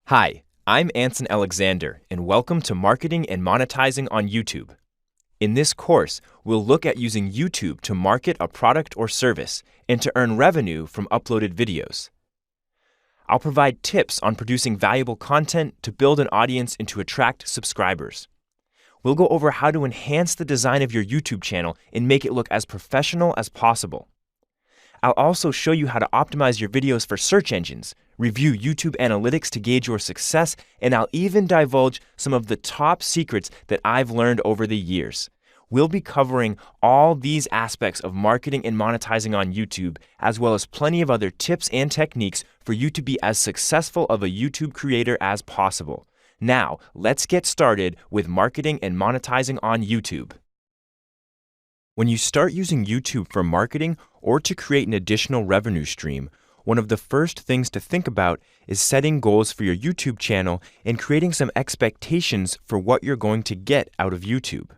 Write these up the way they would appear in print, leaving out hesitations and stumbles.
Hi, I'm Anson Alexander, and welcome to Marketing and Monetizing on YouTube. In this course, we'll look at using YouTube to market a product or service and to earn revenue from uploaded videos. I'll provide tips on producing valuable content to build an audience and to attract subscribers. We'll go over how to enhance the design of your YouTube channel and make it look as professional as possible. I'll also show you how to optimize your videos for search engines, review YouTube analytics to gauge your success, and I'll even divulge some of the top secrets that I've learned over the years. We'll be covering all these aspects of marketing and monetizing on YouTube, as well as plenty of other tips and techniques for you to be as successful of a YouTube creator as possible. Now, let's get started with marketing and monetizing on YouTube. When you start using YouTube for marketing or to create an additional revenue stream, one of the first things to think about is setting goals for your YouTube channel and creating some expectations for what you're going to get out of YouTube.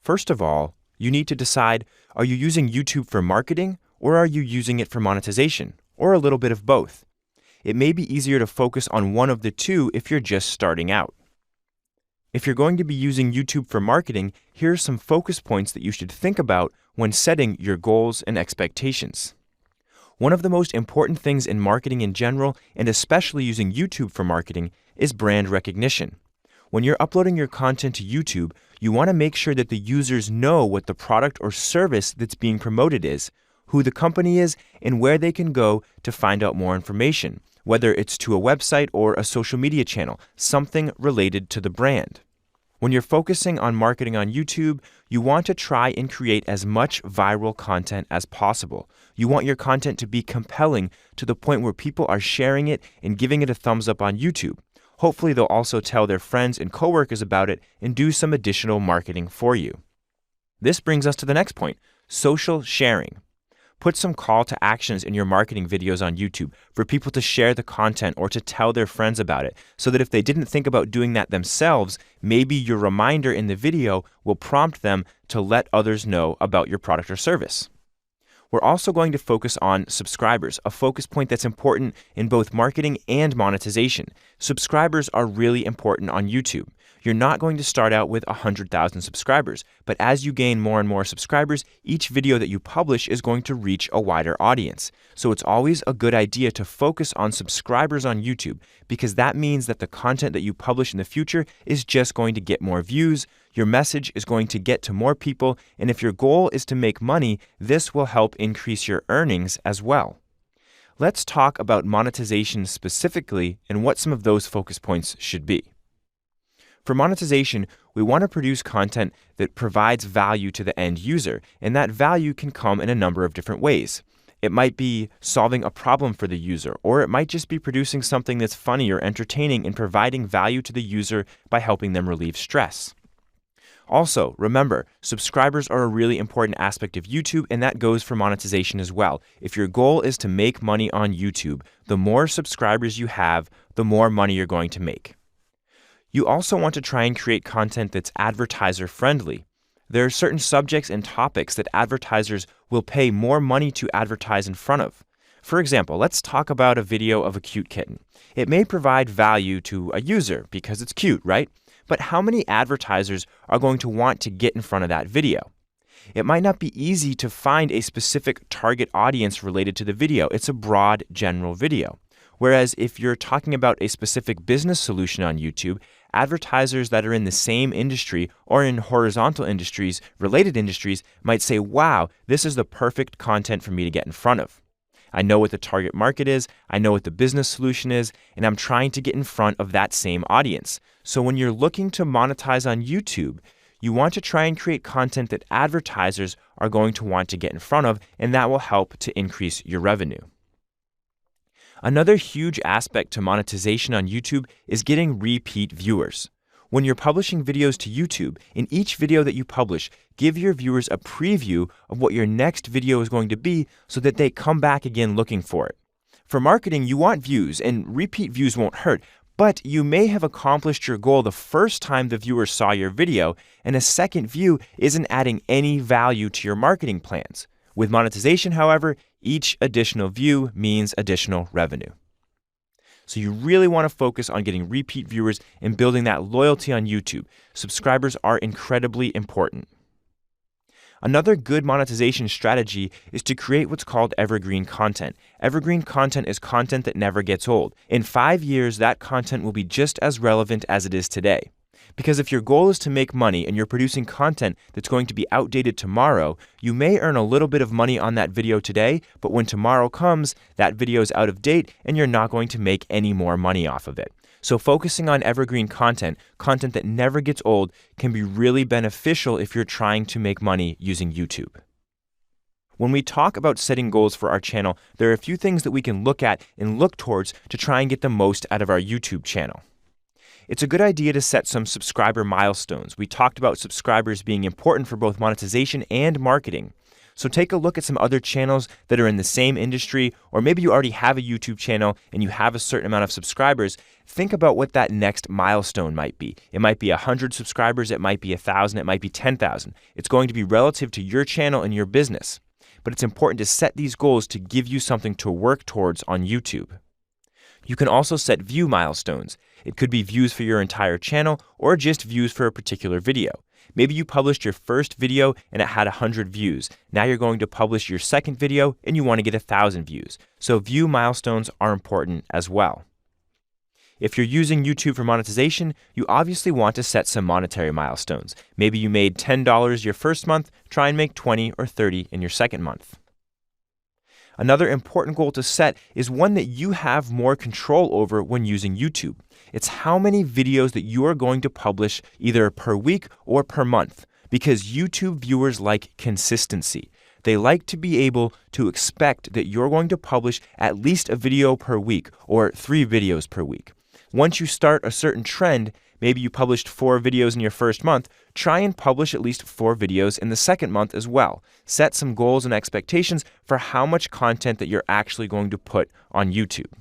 First of all, you need to decide, are you using YouTube for marketing or are you using it for monetization, or a little bit of both? It may be easier to focus on one of the two if you're just starting out. If you're going to be using YouTube for marketing, here are some focus points that you should think about when setting your goals and expectations. One of the most important things in marketing in general, and especially using YouTube for marketing, is brand recognition. When you're uploading your content to YouTube, you want to make sure that the users know what the product or service that's being promoted is, who the company is, and where they can go to find out more information, whether it's to a website or a social media channel, something related to the brand. When you're focusing on marketing on YouTube, you want to try and create as much viral content as possible. You want your content to be compelling to the point where people are sharing it and giving it a thumbs up on YouTube. Hopefully, they'll also tell their friends and coworkers about it and do some additional marketing for you. This brings us to the next point, social sharing. Put some call to actions in your marketing videos on YouTube for people to share the content or to tell their friends about it, so that if they didn't think about doing that themselves, maybe your reminder in the video will prompt them to let others know about your product or service. We're also going to focus on subscribers, a focus point that's important in both marketing and monetization. Subscribers are really important on YouTube. You're not going to start out with 100,000 subscribers, but as you gain more and more subscribers, each video that you publish is going to reach a wider audience. So it's always a good idea to focus on subscribers on YouTube, because that means that the content that you publish in the future is just going to get more views, your message is going to get to more people, and if your goal is to make money, this will help increase your earnings as well. Let's talk about monetization specifically and what some of those focus points should be. For monetization, we want to produce content that provides value to the end user, and that value can come in a number of different ways. It might be solving a problem for the user, or it might just be producing something that's funny or entertaining and providing value to the user by helping them relieve stress. Also, remember, subscribers are a really important aspect of YouTube, and that goes for monetization as well. If your goal is to make money on YouTube, the more subscribers you have, the more money you're going to make. You also want to try and create content that's advertiser-friendly. There are certain subjects and topics that advertisers will pay more money to advertise in front of. For example, let's talk about a video of a cute kitten. It may provide value to a user because it's cute, right? But how many advertisers are going to want to get in front of that video? It might not be easy to find a specific target audience related to the video. It's a broad, general video. Whereas if you're talking about a specific business solution on YouTube, advertisers that are in the same industry or in horizontal industries, related industries, might say, wow, this is the perfect content for me to get in front of. I know what the target market is, I know what the business solution is, and I'm trying to get in front of that same audience. So when you're looking to monetize on YouTube, you want to try and create content that advertisers are going to want to get in front of, and that will help to increase your revenue. Another huge aspect to monetization on YouTube is getting repeat viewers. When you're publishing videos to YouTube, in each video that you publish, give your viewers a preview of what your next video is going to be so that they come back again looking for it. For marketing, you want views, and repeat views won't hurt, but you may have accomplished your goal the first time the viewer saw your video, and a second view isn't adding any value to your marketing plans. With monetization, however, each additional view means additional revenue. So you really want to focus on getting repeat viewers and building that loyalty on YouTube. Subscribers are incredibly important. Another good monetization strategy is to create what's called evergreen content. Evergreen content is content that never gets old. In 5 years, that content will be just as relevant as it is today. Because if your goal is to make money and you're producing content that's going to be outdated tomorrow, you may earn a little bit of money on that video today, but when tomorrow comes, that video is out of date and you're not going to make any more money off of it. So focusing on evergreen content, content that never gets old, can be really beneficial if you're trying to make money using YouTube. When we talk about setting goals for our channel, there are a few things that we can look at and look towards to try and get the most out of our YouTube channel. It's a good idea to set some subscriber milestones. We talked about subscribers being important for both monetization and marketing. So take a look at some other channels that are in the same industry, or maybe you already have a YouTube channel and you have a certain amount of subscribers. Think about what that next milestone might be. It might be 100 subscribers, it might be 1,000, it might be 10,000. It's going to be relative to your channel and your business. But it's important to set these goals to give you something to work towards on YouTube. You can also set view milestones. It could be views for your entire channel or just views for a particular video. Maybe you published your first video and it had 100 views. Now you're going to publish your second video and you want to get 1,000 views. So view milestones are important as well. If you're using YouTube for monetization, you obviously want to set some monetary milestones. Maybe you made $10 your first month, try and make 20 or 30 in your second month. Another important goal to set is one that you have more control over when using YouTube. It's how many videos that you are going to publish either per week or per month, because YouTube viewers like consistency. They like to be able to expect that you're going to publish at least a video per week or 3 videos per week. Once you start a certain trend, maybe you published 4 videos in your first month, try and publish at least 4 videos in the second month as well. Set some goals and expectations for how much content that you're actually going to put on YouTube.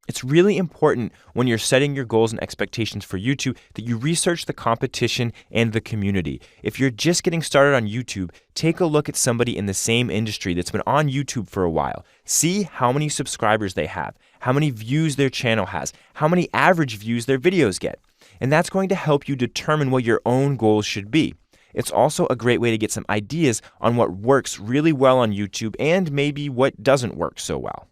It's really important when you're setting your goals and expectations for YouTube that you research the competition and the community. If you're just getting started on YouTube, take a look at somebody in the same industry that's been on YouTube for a while. See how many subscribers they have, how many views their channel has, how many average views their videos get. And that's going to help you determine what your own goals should be. It's also a great way to get some ideas on what works really well on YouTube and maybe what doesn't work so well.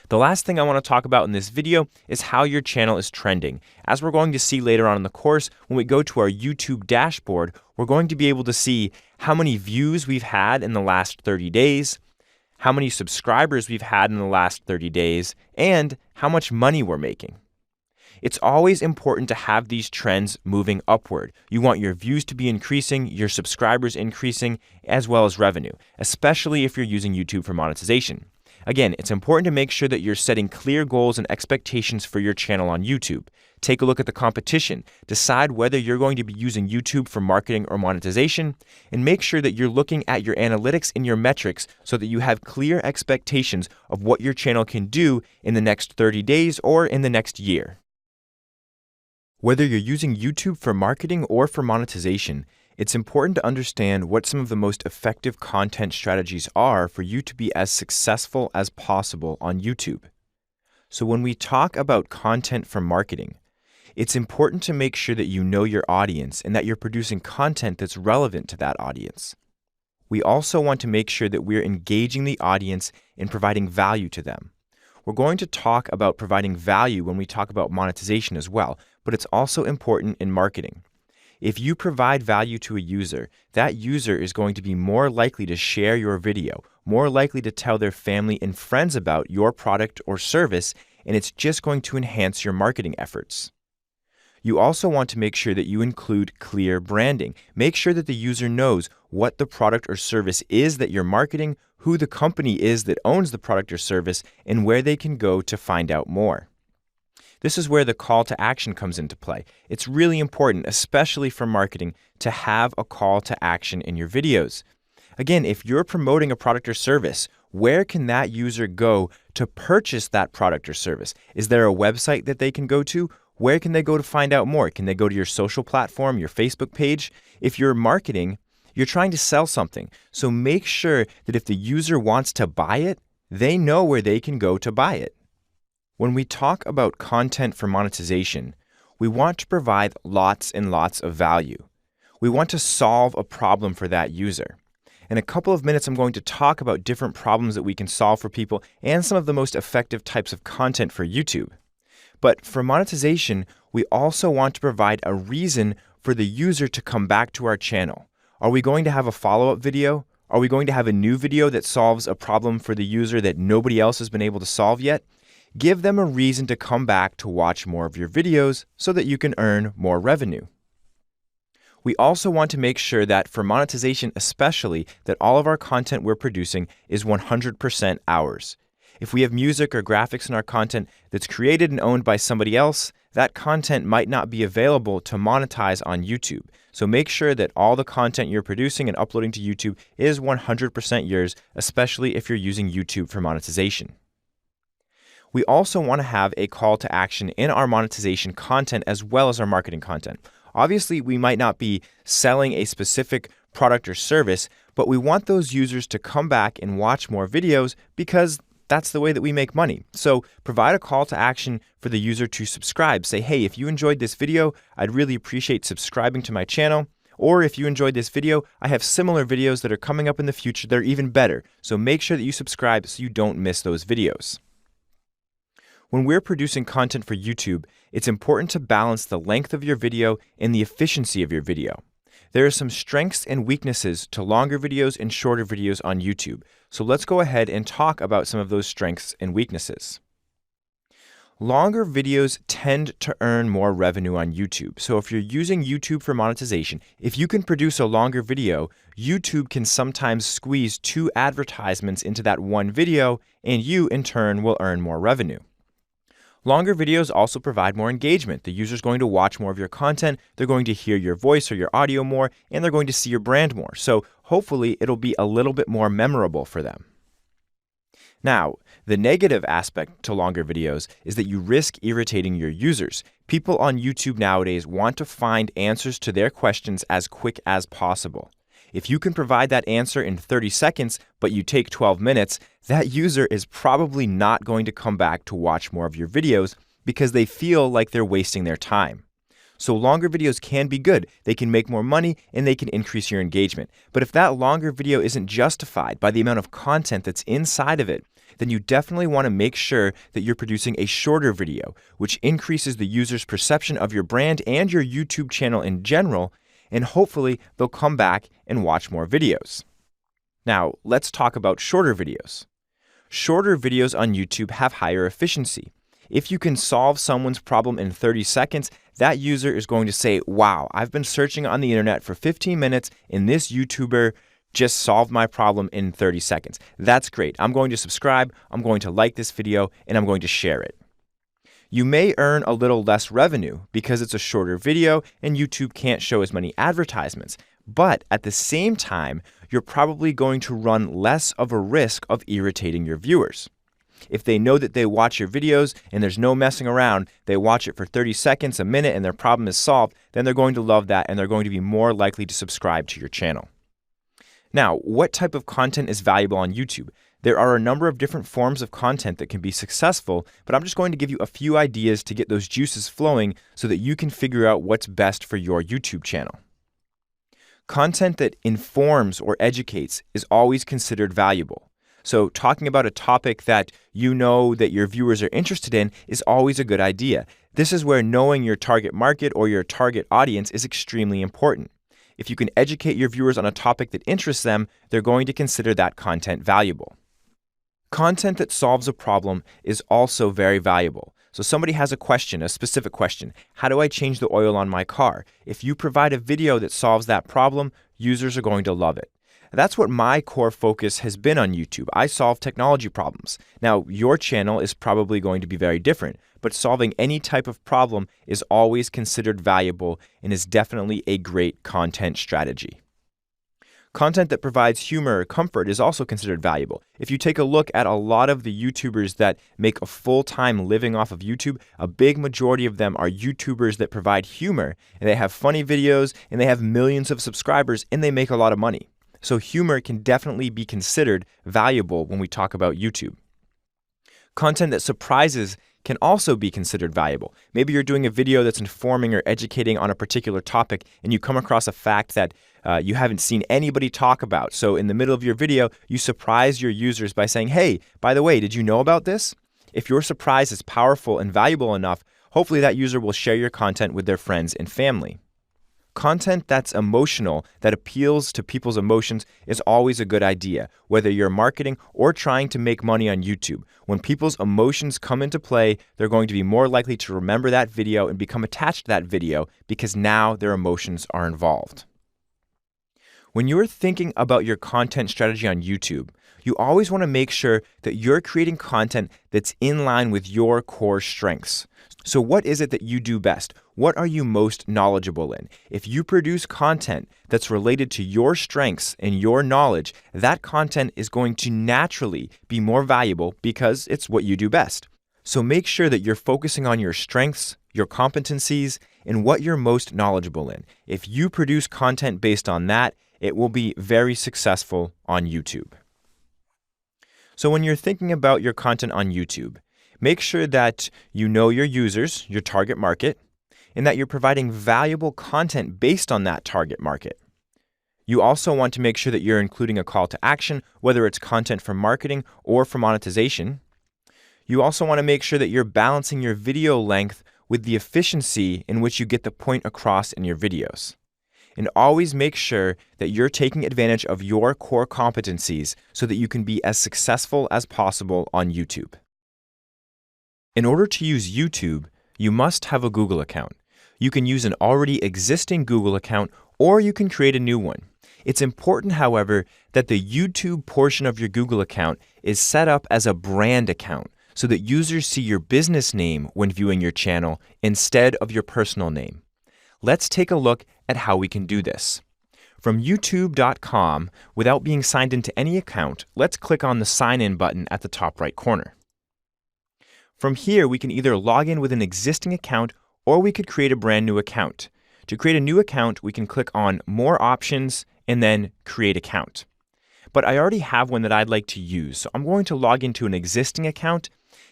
The last thing I want to talk about in this video is how your channel is trending. As we're going to see later on in the course, when we go to our YouTube dashboard, we're going to be able to see how many views we've had in the last 30 days, how many subscribers we've had in the last 30 days, and how much money we're making. It's always important to have these trends moving upward. You want your views to be increasing, your subscribers increasing, as well as revenue, especially if you're using YouTube for monetization. Again, it's important to make sure that you're setting clear goals and expectations for your channel on YouTube. Take a look at the competition, decide whether you're going to be using YouTube for marketing or monetization, and make sure that you're looking at your analytics and your metrics so that you have clear expectations of what your channel can do in the next 30 days or in the next year. Whether you're using YouTube for marketing or for monetization, it's important to understand what some of the most effective content strategies are for you to be as successful as possible on YouTube. So when we talk about content for marketing, it's important to make sure that you know your audience and that you're producing content that's relevant to that audience. We also want to make sure that we're engaging the audience and providing value to them. We're going to talk about providing value when we talk about monetization as well, but it's also important in marketing. If you provide value to a user, that user is going to be more likely to share your video, more likely to tell their family and friends about your product or service, and it's just going to enhance your marketing efforts. You also want to make sure that you include clear branding. Make sure that the user knows what the product or service is that you're marketing, who the company is that owns the product or service, and where they can go to find out more. This is where the call to action comes into play. It's really important, especially for marketing, to have a call to action in your videos. Again, if you're promoting a product or service, where can that user go to purchase that product or service? Is there a website that they can go to? Where can they go to find out more? Can they go to your social platform, your Facebook page? If you're marketing, you're trying to sell something. So make sure that if the user wants to buy it, they know where they can go to buy it. When we talk about content for monetization, we want to provide lots and lots of value. We want to solve a problem for that user. In a couple of minutes, I'm going to talk about different problems that we can solve for people and some of the most effective types of content for YouTube. But for monetization, we also want to provide a reason for the user to come back to our channel. Are we going to have a follow-up video? Are we going to have a new video that solves a problem for the user that nobody else has been able to solve yet? Give them a reason to come back to watch more of your videos so that you can earn more revenue. We also want to make sure that for monetization especially, that all of our content we're producing is 100% ours. If we have music or graphics in our content that's created and owned by somebody else, that content might not be available to monetize on YouTube. So make sure that all the content you're producing and uploading to YouTube is 100% yours, especially if you're using YouTube for monetization. We also want to have a call to action in our monetization content as well as our marketing content. Obviously, we might not be selling a specific product or service, but we want those users to come back and watch more videos because that's the way that we make money. So provide a call to action for the user to subscribe. Say, hey, if you enjoyed this video, I'd really appreciate subscribing to my channel. Or if you enjoyed this video, I have similar videos that are coming up in the future that are even better. So make sure that you subscribe so you don't miss those videos. When we're producing content for YouTube, it's important to balance the length of your video and the efficiency of your video. There are some strengths and weaknesses to longer videos and shorter videos on YouTube. So let's go ahead and talk about some of those strengths and weaknesses. Longer videos tend to earn more revenue on YouTube. So if you're using YouTube for monetization, if you can produce a longer video, YouTube can sometimes squeeze 2 advertisements into that one video, and you, in turn, will earn more revenue. Longer videos also provide more engagement. The user's going to watch more of your content, they're going to hear your voice or your audio more, and they're going to see your brand more. So hopefully it'll be a little bit more memorable for them. Now, the negative aspect to longer videos is that you risk irritating your users. People on YouTube nowadays want to find answers to their questions as quick as possible. If you can provide that answer in 30 seconds, but you take 12 minutes, that user is probably not going to come back to watch more of your videos because they feel like they're wasting their time. So longer videos can be good. They can make more money and they can increase your engagement. But if that longer video isn't justified by the amount of content that's inside of it, then you definitely want to make sure that you're producing a shorter video, which increases the user's perception of your brand and your YouTube channel in general, and hopefully they'll come back and watch more videos. Now, let's talk about shorter videos. Shorter videos on YouTube have higher efficiency. If you can solve someone's problem in 30 seconds, that user is going to say, wow, I've been searching on the internet for 15 minutes and this YouTuber just solved my problem in 30 seconds. That's great. I'm going to subscribe, I'm going to like this video, and I'm going to share it. You may earn a little less revenue because it's a shorter video and YouTube can't show as many advertisements. But at the same time, you're probably going to run less of a risk of irritating your viewers. If they know that they watch your videos and there's no messing around, they watch it for 30 seconds, a minute, and their problem is solved, then they're going to love that and they're going to be more likely to subscribe to your channel. Now, what type of content is valuable on YouTube? There are a number of different forms of content that can be successful, but I'm just going to give you a few ideas to get those juices flowing so that you can figure out what's best for your YouTube channel. Content that informs or educates is always considered valuable. So talking about a topic that you know that your viewers are interested in is always a good idea. This is where knowing your target market or your target audience is extremely important. If you can educate your viewers on a topic that interests them, they're going to consider that content valuable. Content that solves a problem is also very valuable. So somebody has a question, a specific question. How do I change the oil on my car? If you provide a video that solves that problem, users are going to love it. That's what my core focus has been on YouTube. I solve technology problems. Now, your channel is probably going to be very different, but solving any type of problem is always considered valuable and is definitely a great content strategy. Content that provides humor or comfort is also considered valuable. If you take a look at a lot of the YouTubers that make a full-time living off of YouTube, a big majority of them are YouTubers that provide humor, and they have funny videos, and they have millions of subscribers, and they make a lot of money. So humor can definitely be considered valuable when we talk about YouTube. Content that surprises can also be considered valuable. Maybe you're doing a video that's informing or educating on a particular topic, and you come across a fact that you haven't seen anybody talk about. So in the middle of your video, you surprise your users by saying, hey, by the way, did you know about this? If your surprise is powerful and valuable enough, hopefully that user will share your content with their friends and family. Content that's emotional, that appeals to people's emotions, is always a good idea, whether you're marketing or trying to make money on YouTube. When people's emotions come into play, they're going to be more likely to remember that video and become attached to that video because now their emotions are involved. When you're thinking about your content strategy on YouTube, you always want to make sure that you're creating content that's in line with your core strengths. So what is it that you do best? What are you most knowledgeable in? If you produce content that's related to your strengths and your knowledge, that content is going to naturally be more valuable because it's what you do best. So make sure that you're focusing on your strengths, your competencies, and what you're most knowledgeable in. If you produce content based on that, it will be very successful on YouTube. So when you're thinking about your content on YouTube, make sure that you know your users, your target market, and that you're providing valuable content based on that target market. You also want to make sure that you're including a call to action, whether it's content for marketing or for monetization. You also want to make sure that you're balancing your video length with the efficiency in which you get the point across in your videos. And always make sure that you're taking advantage of your core competencies so that you can be as successful as possible on YouTube. In order to use YouTube, you must have a Google account. You can use an already existing Google account, or you can create a new one. It's important, however, that the YouTube portion of your Google account is set up as a brand account so that users see your business name when viewing your channel instead of your personal name. Let's take a look at how we can do this. From youtube.com, without being signed into any account, let's click on the Sign In button at the top right corner. From here, we can either log in with an existing account or we could create a brand new account. To create a new account, we can click on More Options and then Create Account. But I already have one that I'd like to use, so I'm going to log into an existing account.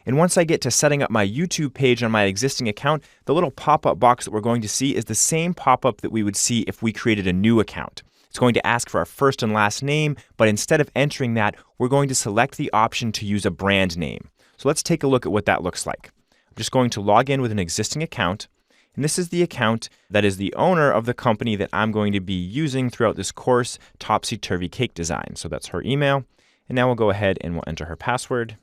And once I get to setting up my YouTube page on my existing account, the little pop-up box that we're going to see is the same pop-up that we would see if we created a new account. It's going to ask for our first and last name, but instead of entering that, we're going to select the option to use a brand name. So let's take a look at what that looks like. I'm just going to log in with an existing account, and this is the account that is the owner of the company that I'm going to be using throughout this course, Topsy Turvy Cake Design. So that's her email, and now we'll go ahead and we'll enter her password.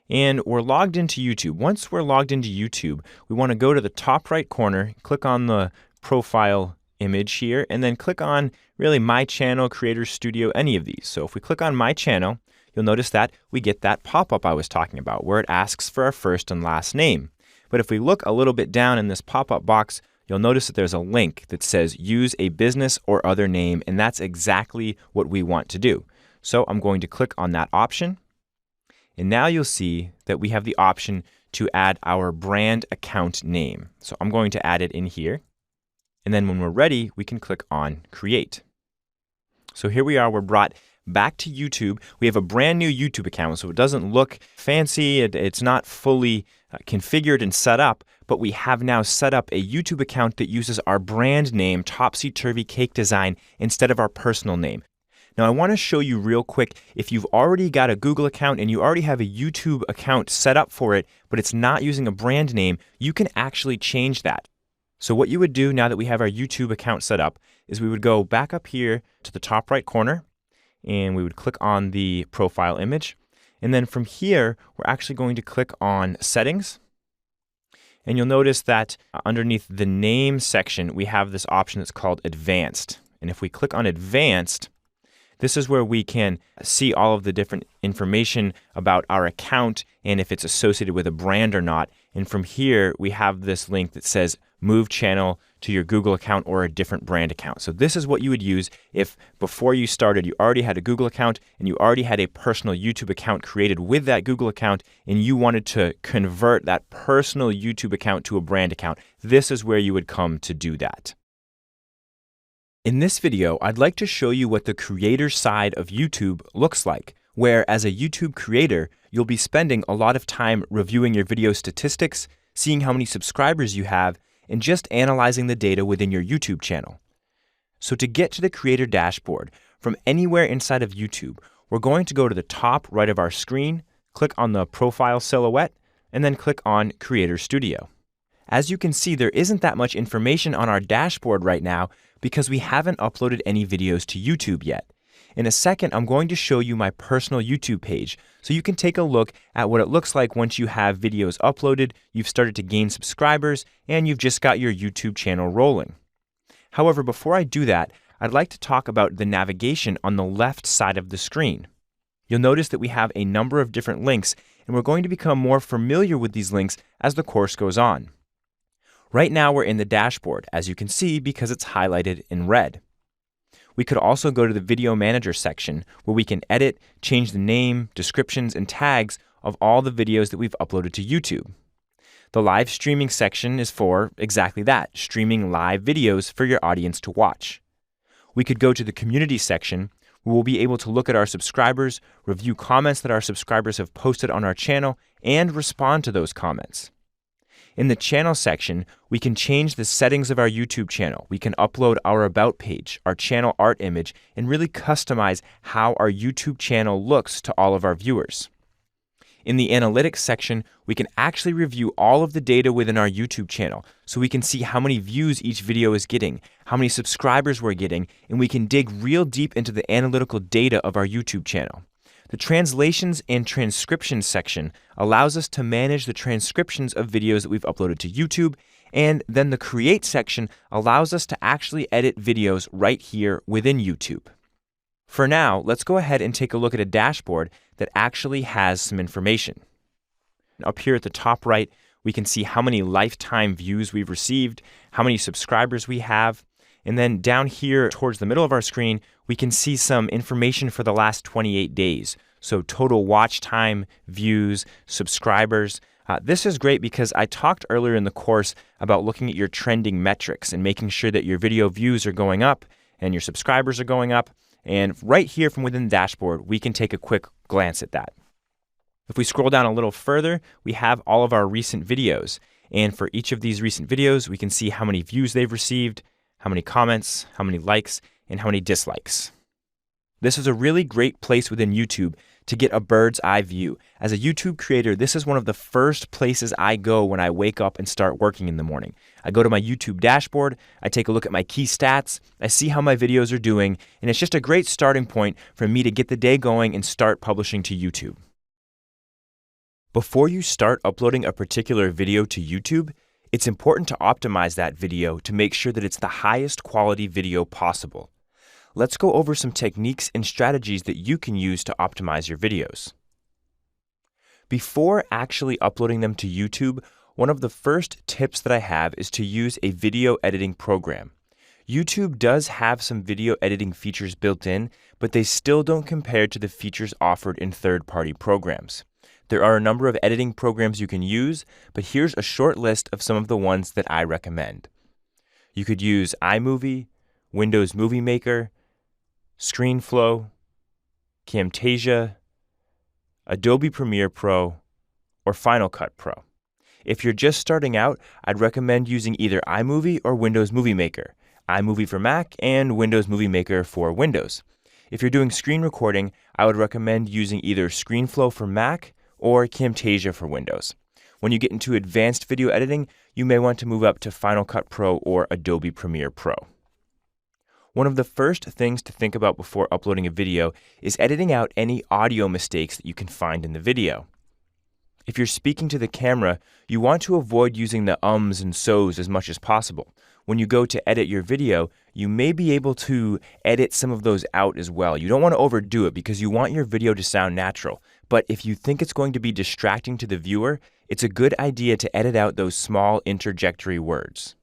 And we're logged into YouTube. Once we're logged into YouTube, we want to go to the top right corner, click on the profile image here, and then click on really My Channel, Creator Studio, any of these. So if we click on My Channel, you'll notice that we get that pop-up I was talking about where it asks for our first and last name. But if we look a little bit down in this pop-up box, you'll notice that there's a link that says use a business or other name, and that's exactly what we want to do. So I'm going to click on that option. And now you'll see that we have the option to add our brand account name. So I'm going to add it in here. And then when we're ready, we can click on Create. So here we are, we're brought back to YouTube. We have a brand new YouTube account, so it doesn't look fancy. It's not fully configured and set up, but we have now set up a YouTube account that uses our brand name, Topsy Turvy Cake Design, instead of our personal name. Now, I want to show you real quick, if you've already got a Google account and you already have a YouTube account set up for it, but it's not using a brand name, you can actually change that. So what you would do now that we have our YouTube account set up is we would go back up here to the top right corner and we would click on the profile image. And then from here, we're actually going to click on Settings. And you'll notice that underneath the name section, we have this option that's called Advanced. And if we click on Advanced, this is where we can see all of the different information about our account and if it's associated with a brand or not. And from here, we have this link that says move channel to your Google account or a different brand account. So this is what you would use if before you started, you already had a Google account and you already had a personal YouTube account created with that Google account and you wanted to convert that personal YouTube account to a brand account. This is where you would come to do that. In this video, I'd like to show you what the creator side of YouTube looks like. where as a YouTube creator, you'll be spending a lot of time reviewing your video statistics, seeing how many subscribers you have, and just analyzing the data within your YouTube channel. So to get to the creator dashboard from anywhere inside of YouTube, we're going to go to the top right of our screen, click on the profile silhouette, and then click on Creator Studio. As you can see, there isn't that much information on our dashboard right now because we haven't uploaded any videos to YouTube yet. In a second, I'm going to show you my personal YouTube page so you can take a look at what it looks like once you have videos uploaded, you've started to gain subscribers, and you've just got your YouTube channel rolling. However, before I do that, I'd like to talk about the navigation on the left side of the screen. You'll notice that we have a number of different links, and we're going to become more familiar with these links as the course goes on. Right now, we're in the dashboard, as you can see, because it's highlighted in red. We could also go to the Video Manager section where we can edit, change the name, descriptions, and tags of all the videos that we've uploaded to YouTube. The live streaming section is for exactly that, streaming live videos for your audience to watch. We could go to the Community section where we'll be able to look at our subscribers, review comments that our subscribers have posted on our channel, and respond to those comments. In the channel section, we can change the settings of our YouTube channel. We can upload our About page, our channel art image, and really customize how our YouTube channel looks to all of our viewers. In the Analytics section, we can actually review all of the data within our YouTube channel so we can see how many views each video is getting, how many subscribers we're getting, and we can dig real deep into the analytical data of our YouTube channel. The Translations and Transcriptions section allows us to manage the transcriptions of videos that we've uploaded to YouTube, and then the Create section allows us to actually edit videos right here within YouTube. For now, let's go ahead and take a look at a dashboard that actually has some information. Up here at the top right, we can see how many lifetime views we've received, how many subscribers we have, and then down here towards the middle of our screen, we can see some information for the last 28 days. So total watch time, views, subscribers. This is great because I talked earlier in the course about looking at your trending metrics and making sure that your video views are going up and your subscribers are going up. And right here from within the dashboard, we can take a quick glance at that. If we scroll down a little further, we have all of our recent videos. And for each of these recent videos, we can see how many views they've received, how many comments, how many likes, and how many dislikes. This is a really great place within YouTube to get a bird's eye view. As a YouTube creator, this is one of the first places I go when I wake up and start working in the morning. I go to my YouTube dashboard, I take a look at my key stats, I see how my videos are doing, and it's just a great starting point for me to get the day going and start publishing to YouTube. Before you start uploading a particular video to YouTube, it's important to optimize that video to make sure that it's the highest quality video possible. Let's go over some techniques and strategies that you can use to optimize your videos. Before actually uploading them to YouTube, one of the first tips that I have is to use a video editing program. YouTube does have some video editing features built in, but they still don't compare to the features offered in third-party programs. There are a number of editing programs you can use, but here's a short list of some of the ones that I recommend. You could use iMovie, Windows Movie Maker, ScreenFlow, Camtasia, Adobe Premiere Pro, or Final Cut Pro. If you're just starting out, I'd recommend using either iMovie or Windows Movie Maker, iMovie for Mac and Windows Movie Maker for Windows. If you're doing screen recording, I would recommend using either ScreenFlow for Mac or Camtasia for Windows. When you get into advanced video editing, you may want to move up to Final Cut Pro or Adobe Premiere Pro. One of the first things to think about before uploading a video is editing out any audio mistakes that you can find in the video. If you're speaking to the camera, you want to avoid using the ums and so's as much as possible. When you go to edit your video, you may be able to edit some of those out as well. You don't want to overdo it because you want your video to sound natural. But if you think it's going to be distracting to the viewer, it's a good idea to edit out those small interjectory words.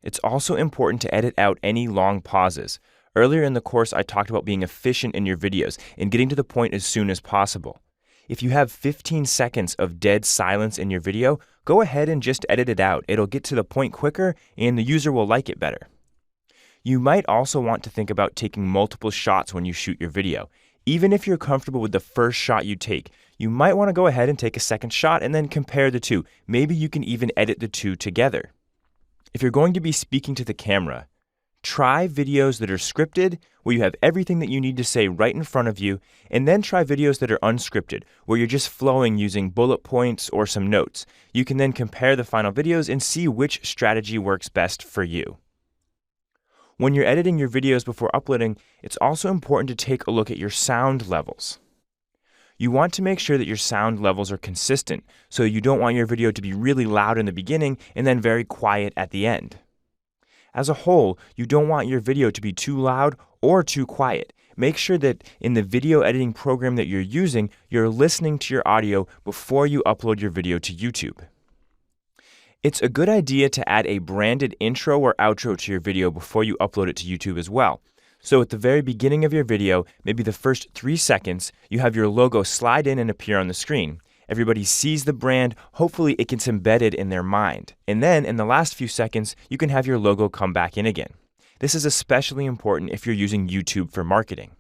It's also important to edit out any long pauses. Earlier in the course, I talked about being efficient in your videos and getting to the point as soon as possible. If you have 15 seconds of dead silence in your video, go ahead and just edit it out. It'll get to the point quicker and the user will like it better. You might also want to think about taking multiple shots when you shoot your video. Even if you're comfortable with the first shot you take, you might want to go ahead and take a second shot and then compare the two. Maybe you can even edit the two together. If you're going to be speaking to the camera, try videos that are scripted, where you have everything that you need to say right in front of you, and then try videos that are unscripted, where you're just flowing using bullet points or some notes. You can then compare the final videos and see which strategy works best for you. When you're editing your videos before uploading, it's also important to take a look at your sound levels. You want to make sure that your sound levels are consistent, so you don't want your video to be really loud in the beginning and then very quiet at the end. As a whole, you don't want your video to be too loud or too quiet. Make sure that in the video editing program that you're using, you're listening to your audio before you upload your video to YouTube. It's a good idea to add a branded intro or outro to your video before you upload it to YouTube as well. So at the very beginning of your video, maybe the first 3 seconds, you have your logo slide in and appear on the screen. Everybody sees the brand, hopefully it gets embedded in their mind. And then in the last few seconds, you can have your logo come back in again. This is especially important if you're using YouTube for marketing.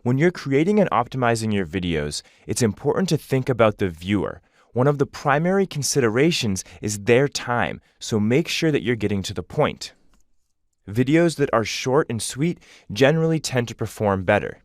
When you're creating and optimizing your videos, it's important to think about the viewer. One of the primary considerations is their time, so make sure that you're getting to the point. Videos that are short and sweet generally tend to perform better.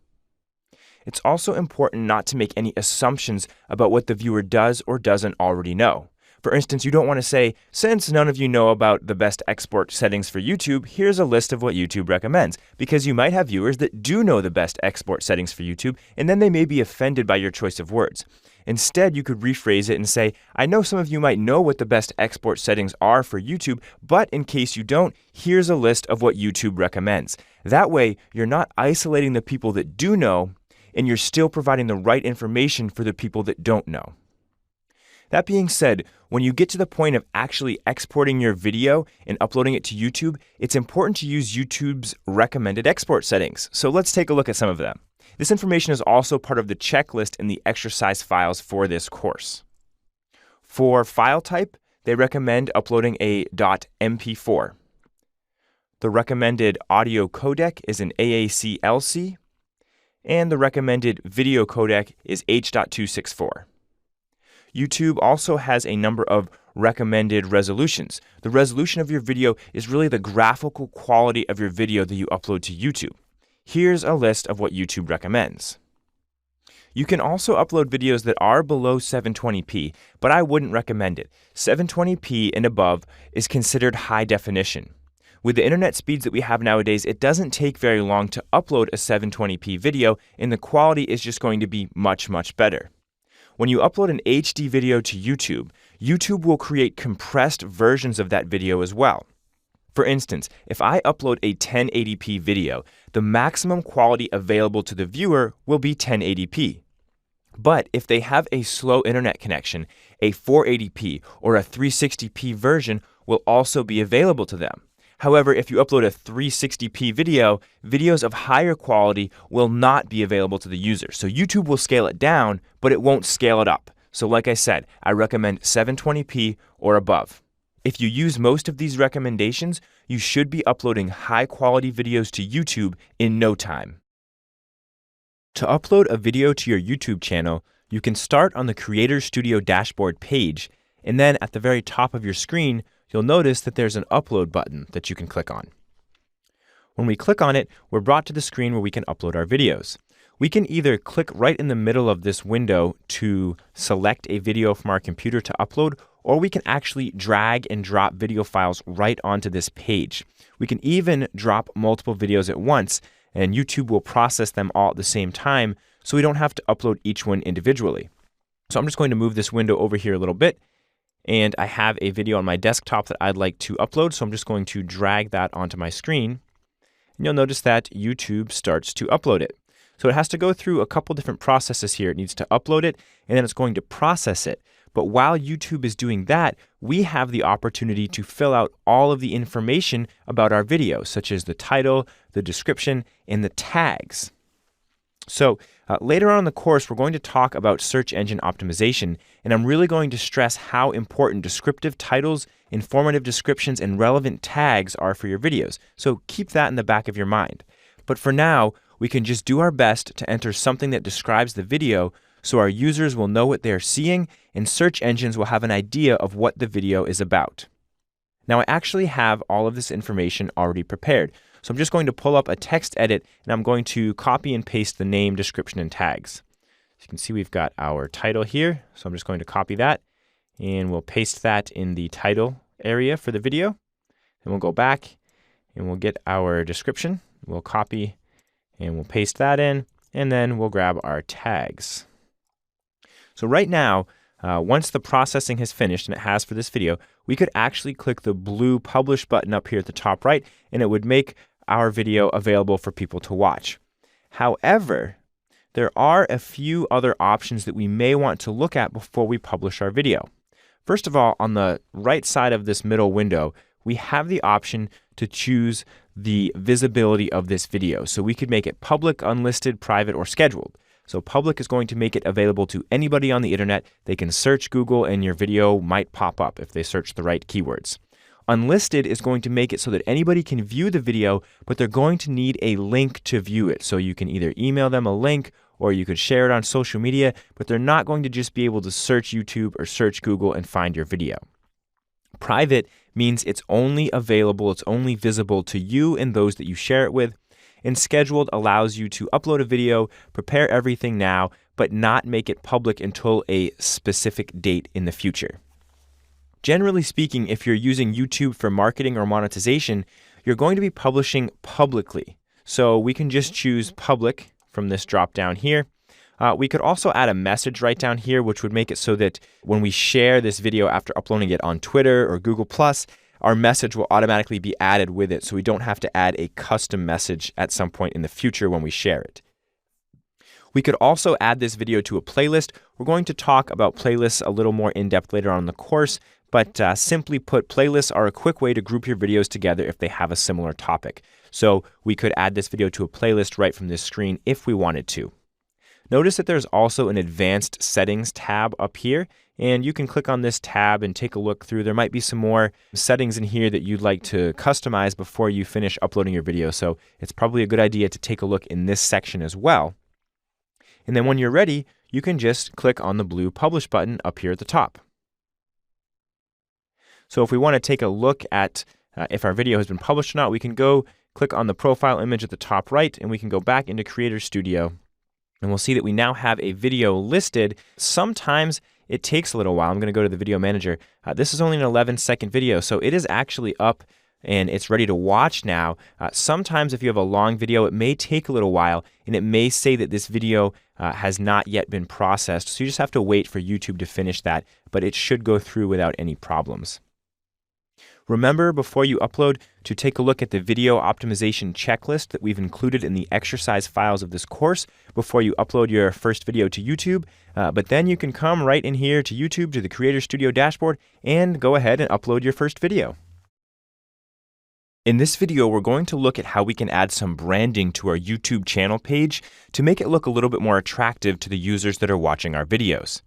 It's also important not to make any assumptions about what the viewer does or doesn't already know. For instance, you don't want to say, since none of you know about the best export settings for YouTube, here's a list of what YouTube recommends, because you might have viewers that do know the best export settings for YouTube, and then they may be offended by your choice of words. Instead, you could rephrase it and say, I know some of you might know what the best export settings are for YouTube, but in case you don't, here's a list of what YouTube recommends. That way, you're not isolating the people that do know, and you're still providing the right information for the people that don't know. That being said, when you get to the point of actually exporting your video and uploading it to YouTube, it's important to use YouTube's recommended export settings. So let's take a look at some of them. This information is also part of the checklist in the exercise files for this course. For file type, they recommend uploading a .mp4. The recommended audio codec is an AAC-LC, and the recommended video codec is H.264. YouTube also has a number of recommended resolutions. The resolution of your video is really the graphical quality of your video that you upload to YouTube. Here's a list of what YouTube recommends. You can also upload videos that are below 720p, but I wouldn't recommend it. 720p and above is considered high definition. With the internet speeds that we have nowadays, it doesn't take very long to upload a 720p video, and the quality is just going to be much, much better. When you upload an HD video to YouTube, YouTube will create compressed versions of that video as well. For instance, if I upload a 1080p video, the maximum quality available to the viewer will be 1080p. But if they have a slow internet connection, a 480p or a 360p version will also be available to them. However, if you upload a 360p video, videos of higher quality will not be available to the user. So YouTube will scale it down, but it won't scale it up. So like I said, I recommend 720p or above. If you use most of these recommendations, you should be uploading high-quality videos to YouTube in no time. To upload a video to your YouTube channel, you can start on the Creator Studio dashboard page, and then at the very top of your screen, you'll notice that there's an upload button that you can click on. When we click on it, we're brought to the screen where we can upload our videos. We can either click right in the middle of this window to select a video from our computer to upload, or we can actually drag and drop video files right onto this page. We can even drop multiple videos at once, and YouTube will process them all at the same time, so we don't have to upload each one individually. So I'm just going to move this window over here a little bit, and I have a video on my desktop that I'd like to upload, so I'm just going to drag that onto my screen. And you'll notice that YouTube starts to upload it. So it has to go through a couple different processes here. It needs to upload it, and then it's going to process it. But while YouTube is doing that, we have the opportunity to fill out all of the information about our video, such as the title, the description, and the tags. So later on in the course, we're going to talk about search engine optimization, and I'm really going to stress how important descriptive titles, informative descriptions, and relevant tags are for your videos. So keep that in the back of your mind. But for now, we can just do our best to enter something that describes the video so our users will know what they're seeing and search engines will have an idea of what the video is about. Now I actually have all of this information already prepared. So I'm just going to pull up a text edit and I'm going to copy and paste the name, description, and tags. So you can see we've got our title here. So I'm just going to copy that and we'll paste that in the title area for the video. Then we'll go back and we'll get our description. We'll copy and we'll paste that in, and then we'll grab our tags. So right now, once the processing has finished, and it has for this video, we could actually click the blue publish button up here at the top right, and it would make our video available for people to watch. However, there are a few other options that we may want to look at before we publish our video. First of all, on the right side of this middle window, we have the option to choose the visibility of this video. So we could make it public, unlisted, private, or scheduled. So public is going to make it available to anybody on the internet. They can search Google and your video might pop up if they search the right keywords. Unlisted is going to make it so that anybody can view the video, but they're going to need a link to view it. So you can either email them a link or you could share it on social media, but they're not going to just be able to search YouTube or search Google and find your video. Private means it's only available, it's only visible to you and those that you share it with. And scheduled allows you to upload a video, prepare everything now, but not make it public until a specific date in the future. Generally speaking, if you're using YouTube for marketing or monetization, you're going to be publishing publicly. So we can just choose public from this drop down here. We could also add a message right down here, which would make it so that when we share this video after uploading it on Twitter or Google+, our message will automatically be added with it, so we don't have to add a custom message at some point in the future when we share it. We could also add this video to a playlist. We're going to talk about playlists a little more in depth later on in the course, but simply put, playlists are a quick way to group your videos together if they have a similar topic. So we could add this video to a playlist right from this screen if we wanted to. Notice that there's also an advanced settings tab up here, and you can click on this tab and take a look through. There might be some more settings in here that you'd like to customize before you finish uploading your video, so it's probably a good idea to take a look in this section as well. And then when you're ready, you can just click on the blue publish button up here at the top. So if we want to take a look at if our video has been published or not, we can go click on the profile image at the top right, and we can go back into Creator Studio. And we'll see that we now have a video listed. Sometimes it takes a little while. I'm going to go to the video manager. This is only an 11-second video, so it is actually up and it's ready to watch now. Sometimes if you have a long video, it may take a little while and it may say that this video has not yet been processed. So you just have to wait for YouTube to finish that, but it should go through without any problems. Remember, before you upload, to take a look at the video optimization checklist that we've included in the exercise files of this course before you upload your first video to YouTube. But then you can come right in here to YouTube, to the Creator Studio dashboard, and go ahead and upload your first video. In this video, we're going to look at how we can add some branding to our YouTube channel page to make it look a little bit more attractive to the users that are watching our videos.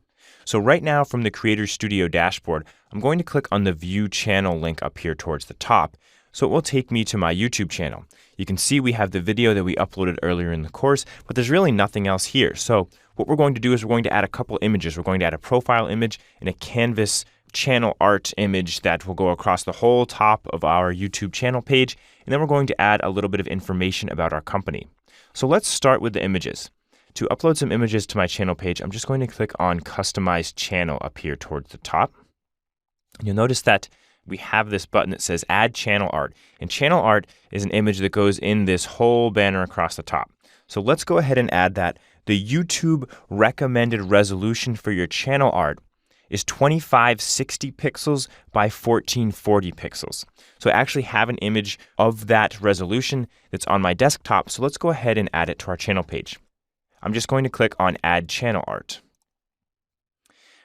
So right now from the Creator Studio dashboard, I'm going to click on the View Channel link up here towards the top. So it will take me to my YouTube channel. You can see we have the video that we uploaded earlier in the course, but there's really nothing else here. So what we're going to do is we're going to add a couple images. We're going to add a profile image and a canvas channel art image that will go across the whole top of our YouTube channel page. And then we're going to add a little bit of information about our company. So let's start with the images. To upload some images to my channel page, I'm just going to click on Customize Channel up here towards the top. You'll notice that we have this button that says Add Channel Art. And channel art is an image that goes in this whole banner across the top. So let's go ahead and add that. The YouTube recommended resolution for your channel art is 2560 pixels by 1440 pixels. So I actually have an image of that resolution that's on my desktop. So let's go ahead and add it to our channel page. I'm just going to click on Add Channel Art.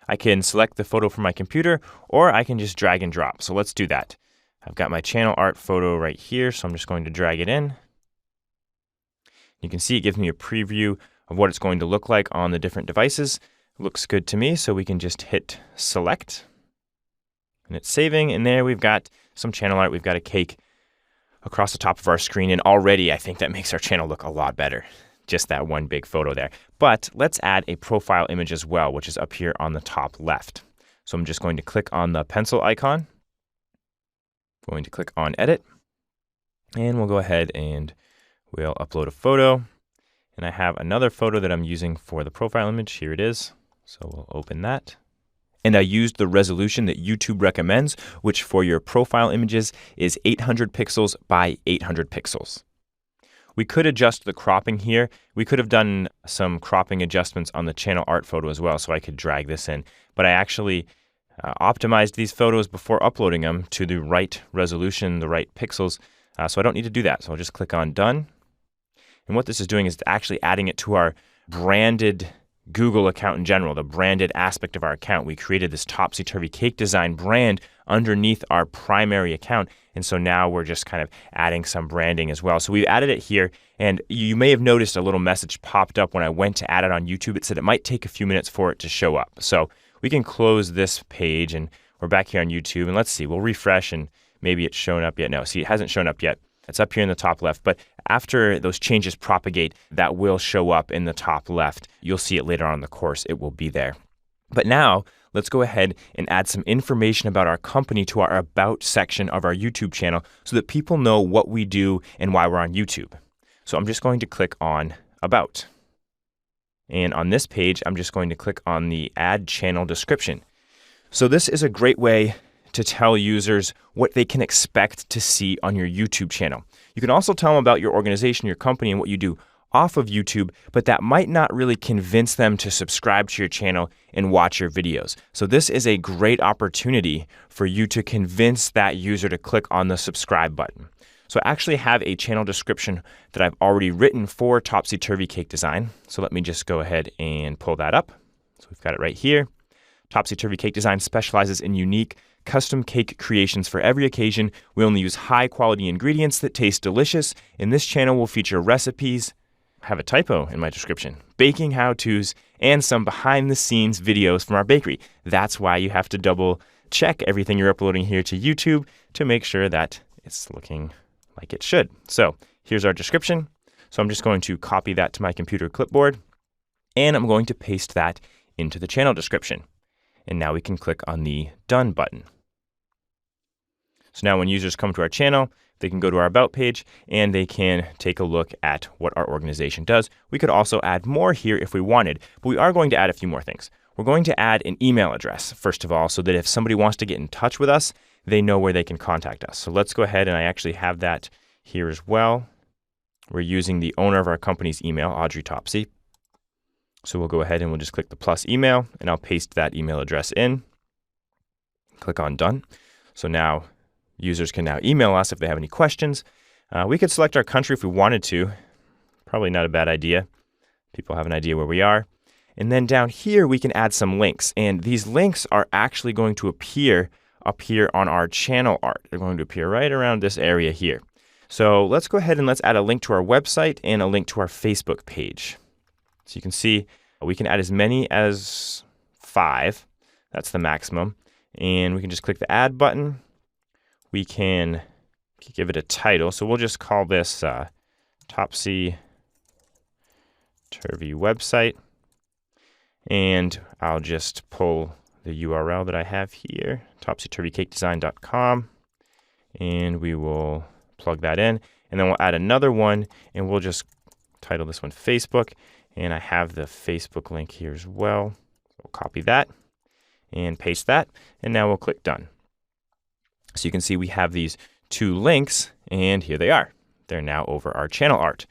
I can select the photo from my computer, or I can just drag and drop. So let's do that. I've got my channel art photo right here, so I'm just going to drag it in. You can see it gives me a preview of what it's going to look like on the different devices. It looks good to me, so we can just hit Select. And it's saving, and there we've got some channel art. We've got a cake. across the top of our screen, and already I think that makes our channel look a lot better. Just that one big photo there. But let's add a profile image as well, which is up here on the top left. So I'm just going to click on the pencil icon, going to click on edit, and we'll go ahead and we'll upload a photo. And I have another photo that I'm using for the profile image. Here it is. So we'll open that. And I used the resolution that YouTube recommends, which for your profile images is 800 pixels by 800 pixels. We could adjust the cropping here. We could have done some cropping adjustments on the channel art photo as well, so I could drag this in. But I actually optimized these photos before uploading them to the right resolution, the right pixels, so I don't need to do that. So I'll just click on Done. And what this is doing is actually adding it to our branded Google account in general, the branded aspect of our account. We created this Topsy-Turvy Cake Design brand underneath our primary account. And so now we're just kind of adding some branding as well. So we've added it here, and you may have noticed a little message popped up when I went to add it on YouTube. It said it might take a few minutes for it to show up. So we can close this page, and we're back here on YouTube. And let's see, we'll refresh, and maybe it's shown up yet. No, see, it hasn't shown up yet. It's up here in the top left, but after those changes propagate, that will show up in the top left. You'll see it later on in the course. It will be there. But now, let's go ahead and add some information about our company to our About section of our YouTube channel so that people know what we do and why we're on YouTube. So I'm just going to click on About. And on this page, I'm just going to click on the Add Channel Description. So this is a great way to tell users what they can expect to see on your YouTube channel. You can also tell them about your organization, your company, and what you do off of YouTube, but that might not really convince them to subscribe to your channel and watch your videos. So this is a great opportunity for you to convince that user to click on the subscribe button. So I actually have a channel description that I've already written for Topsy-Turvy Cake Design. So let me just go ahead and pull that up. So we've got it right here. Topsy-Turvy Cake Design specializes in unique custom cake creations for every occasion. We only use high quality ingredients that taste delicious. In this channel, we'll feature recipes, I have a typo in my description, baking how-tos, and some behind the scenes videos from our bakery. That's why you have to double check everything you're uploading here to YouTube to make sure that it's looking like it should. So here's our description. So I'm just going to copy that to my computer clipboard, and I'm going to paste that into the channel description. And now we can click on the Done button. So now when users come to our channel, they can go to our About page and they can take a look at what our organization does. We could also add more here if we wanted, but we are going to add a few more things. We're going to add an email address, first of all, so that if somebody wants to get in touch with us, they know where they can contact us. So let's go ahead, and I actually have that here as well. We're using the owner of our company's email, Audrey Topsy. So we'll go ahead and we'll just click the plus email, and I'll paste that email address in. Click on Done. So now users can now email us if they have any questions. We could select our country if we wanted to. Probably not a bad idea. People have an idea where we are. And then down here, we can add some links. And these links are actually going to appear up here on our channel art. They're going to appear right around this area here. So let's go ahead and let's add a link to our website and a link to our Facebook page. So you can see we can add as many as 5. That's the maximum. And we can just click the Add button. We can give it a title. So we'll just call this Topsy-Turvy website. And I'll just pull the URL that I have here, topsyturvycakedesign.com. And we will plug that in. And then we'll add another one, and we'll just title this one Facebook. And I have the Facebook link here as well. We'll copy that and paste that. And now we'll click Done. So you can see we have these 2 links, and here they are. They're now over our channel art.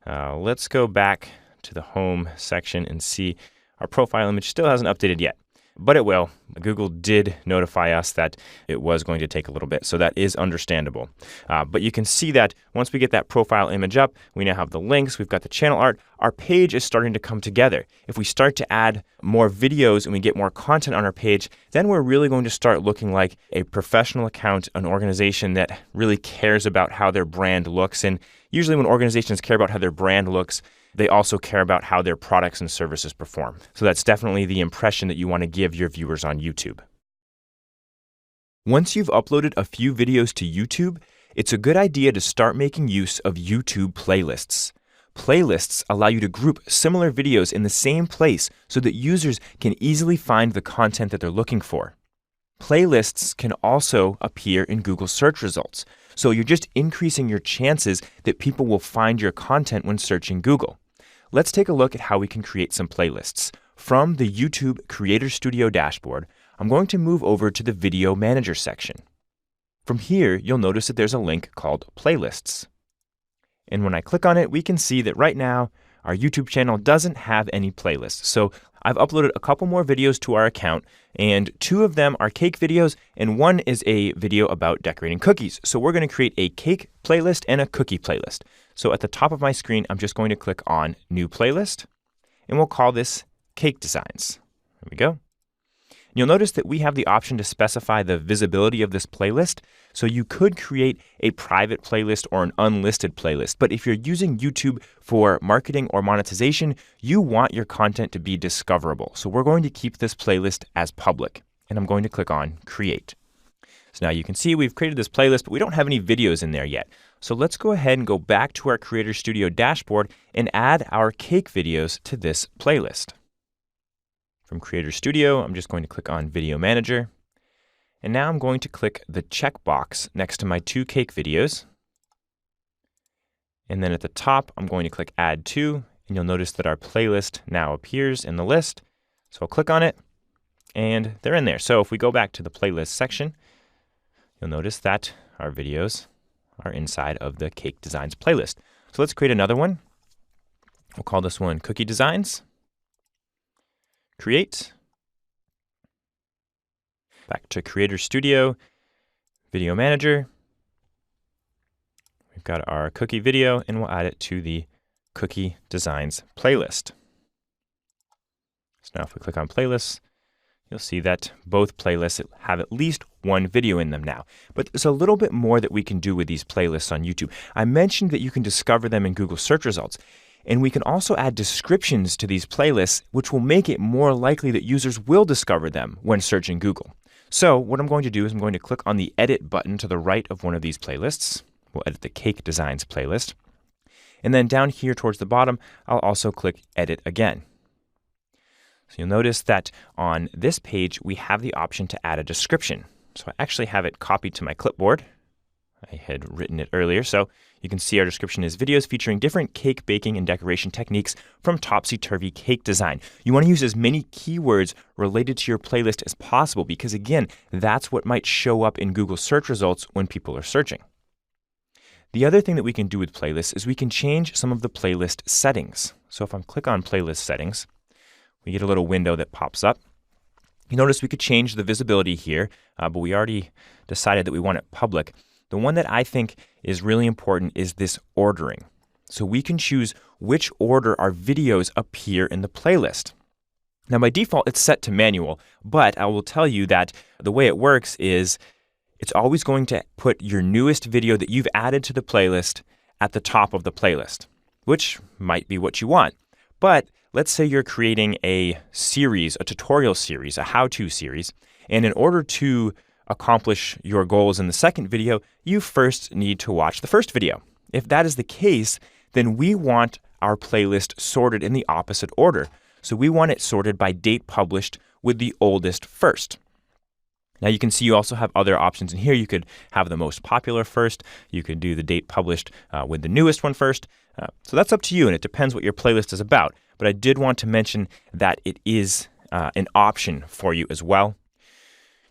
Let's go back to the home section and see our profile image still hasn't updated yet, but it will. Google did notify us that it was going to take a little bit, so that is understandable. But you can see that once we get that profile image up, we now have the links, we've got the channel art, our page is starting to come together. If we start to add more videos and we get more content on our page, then we're really going to start looking like a professional account, an organization that really cares about how their brand looks. And usually when organizations care about how their brand looks, they also care about how their products and services perform. So that's definitely the impression that you want to give your viewers on YouTube. Once you've uploaded a few videos to YouTube, it's a good idea to start making use of YouTube playlists. Playlists allow you to group similar videos in the same place so that users can easily find the content that they're looking for. Playlists can also appear in Google search results, so you're just increasing your chances that people will find your content when searching Google. Let's take a look at how we can create some playlists. From the YouTube Creator Studio dashboard, I'm going to move over to the Video Manager section. From here, you'll notice that there's a link called Playlists. And when I click on it, we can see that right now, our YouTube channel doesn't have any playlists. So I've uploaded a couple more videos to our account, and 2 of them are cake videos, and 1 is a video about decorating cookies. So we're going to create a cake playlist and a cookie playlist. So at the top of my screen, I'm just going to click on New Playlist, and we'll call this Cake Designs. There we go. You'll notice that we have the option to specify the visibility of this playlist. So you could create a private playlist or an unlisted playlist. But if you're using YouTube for marketing or monetization, you want your content to be discoverable. So we're going to keep this playlist as public. And I'm going to click on Create. So now you can see we've created this playlist, but we don't have any videos in there yet. So let's go ahead and go back to our Creator Studio dashboard and add our cake videos to this playlist. From Creator Studio, I'm just going to click on Video Manager. And now I'm going to click the checkbox next to my 2 cake videos. And then at the top, I'm going to click Add To, and you'll notice that our playlist now appears in the list. So I'll click on it, and they're in there. So if we go back to the playlist section, you'll notice that our videos are inside of the Cake Designs playlist. So let's create another one. We'll call this one Cookie Designs. Create. Back to Creator Studio, Video Manager. We've got our cookie video, and we'll add it to the Cookie Designs playlist. So now if we click on Playlists, you'll see that both playlists have at least 1 video in them now. But there's a little bit more that we can do with these playlists on YouTube. I mentioned that you can discover them in Google search results. And we can also add descriptions to these playlists, which will make it more likely that users will discover them when searching Google. So what I'm going to do is I'm going to click on the Edit button to the right of one of these playlists. We'll edit the Cake Designs playlist. And then down here towards the bottom, I'll also click Edit again. So you'll notice that on this page, we have the option to add a description. So I actually have it copied to my clipboard. I had written it earlier. So you can see our description is videos featuring different cake baking and decoration techniques from topsy-turvy cake design. You want to use as many keywords related to your playlist as possible because, again, that's what might show up in Google search results when people are searching. The other thing that we can do with playlists is we can change some of the playlist settings. So if I click on Playlist Settings, we get a little window that pops up. You notice we could change the visibility here, but we already decided that we want it public. The one that I think is really important is this ordering. So we can choose which order our videos appear in the playlist. Now, by default, it's set to manual, but I will tell you that the way it works is it's always going to put your newest video that you've added to the playlist at the top of the playlist, which might be what you want. But let's say you're creating a series, a tutorial series, a how-to series, and in order to accomplish your goals in the second video, you first need to watch the first video. If that is the case, then we want our playlist sorted in the opposite order. So we want it sorted by date published with the oldest first. Now you can see you also have other options in here. You could have the most popular first. You could do the date published with the newest one first. So that's up to you, and it depends what your playlist is about. But I did want to mention that it is an option for you as well.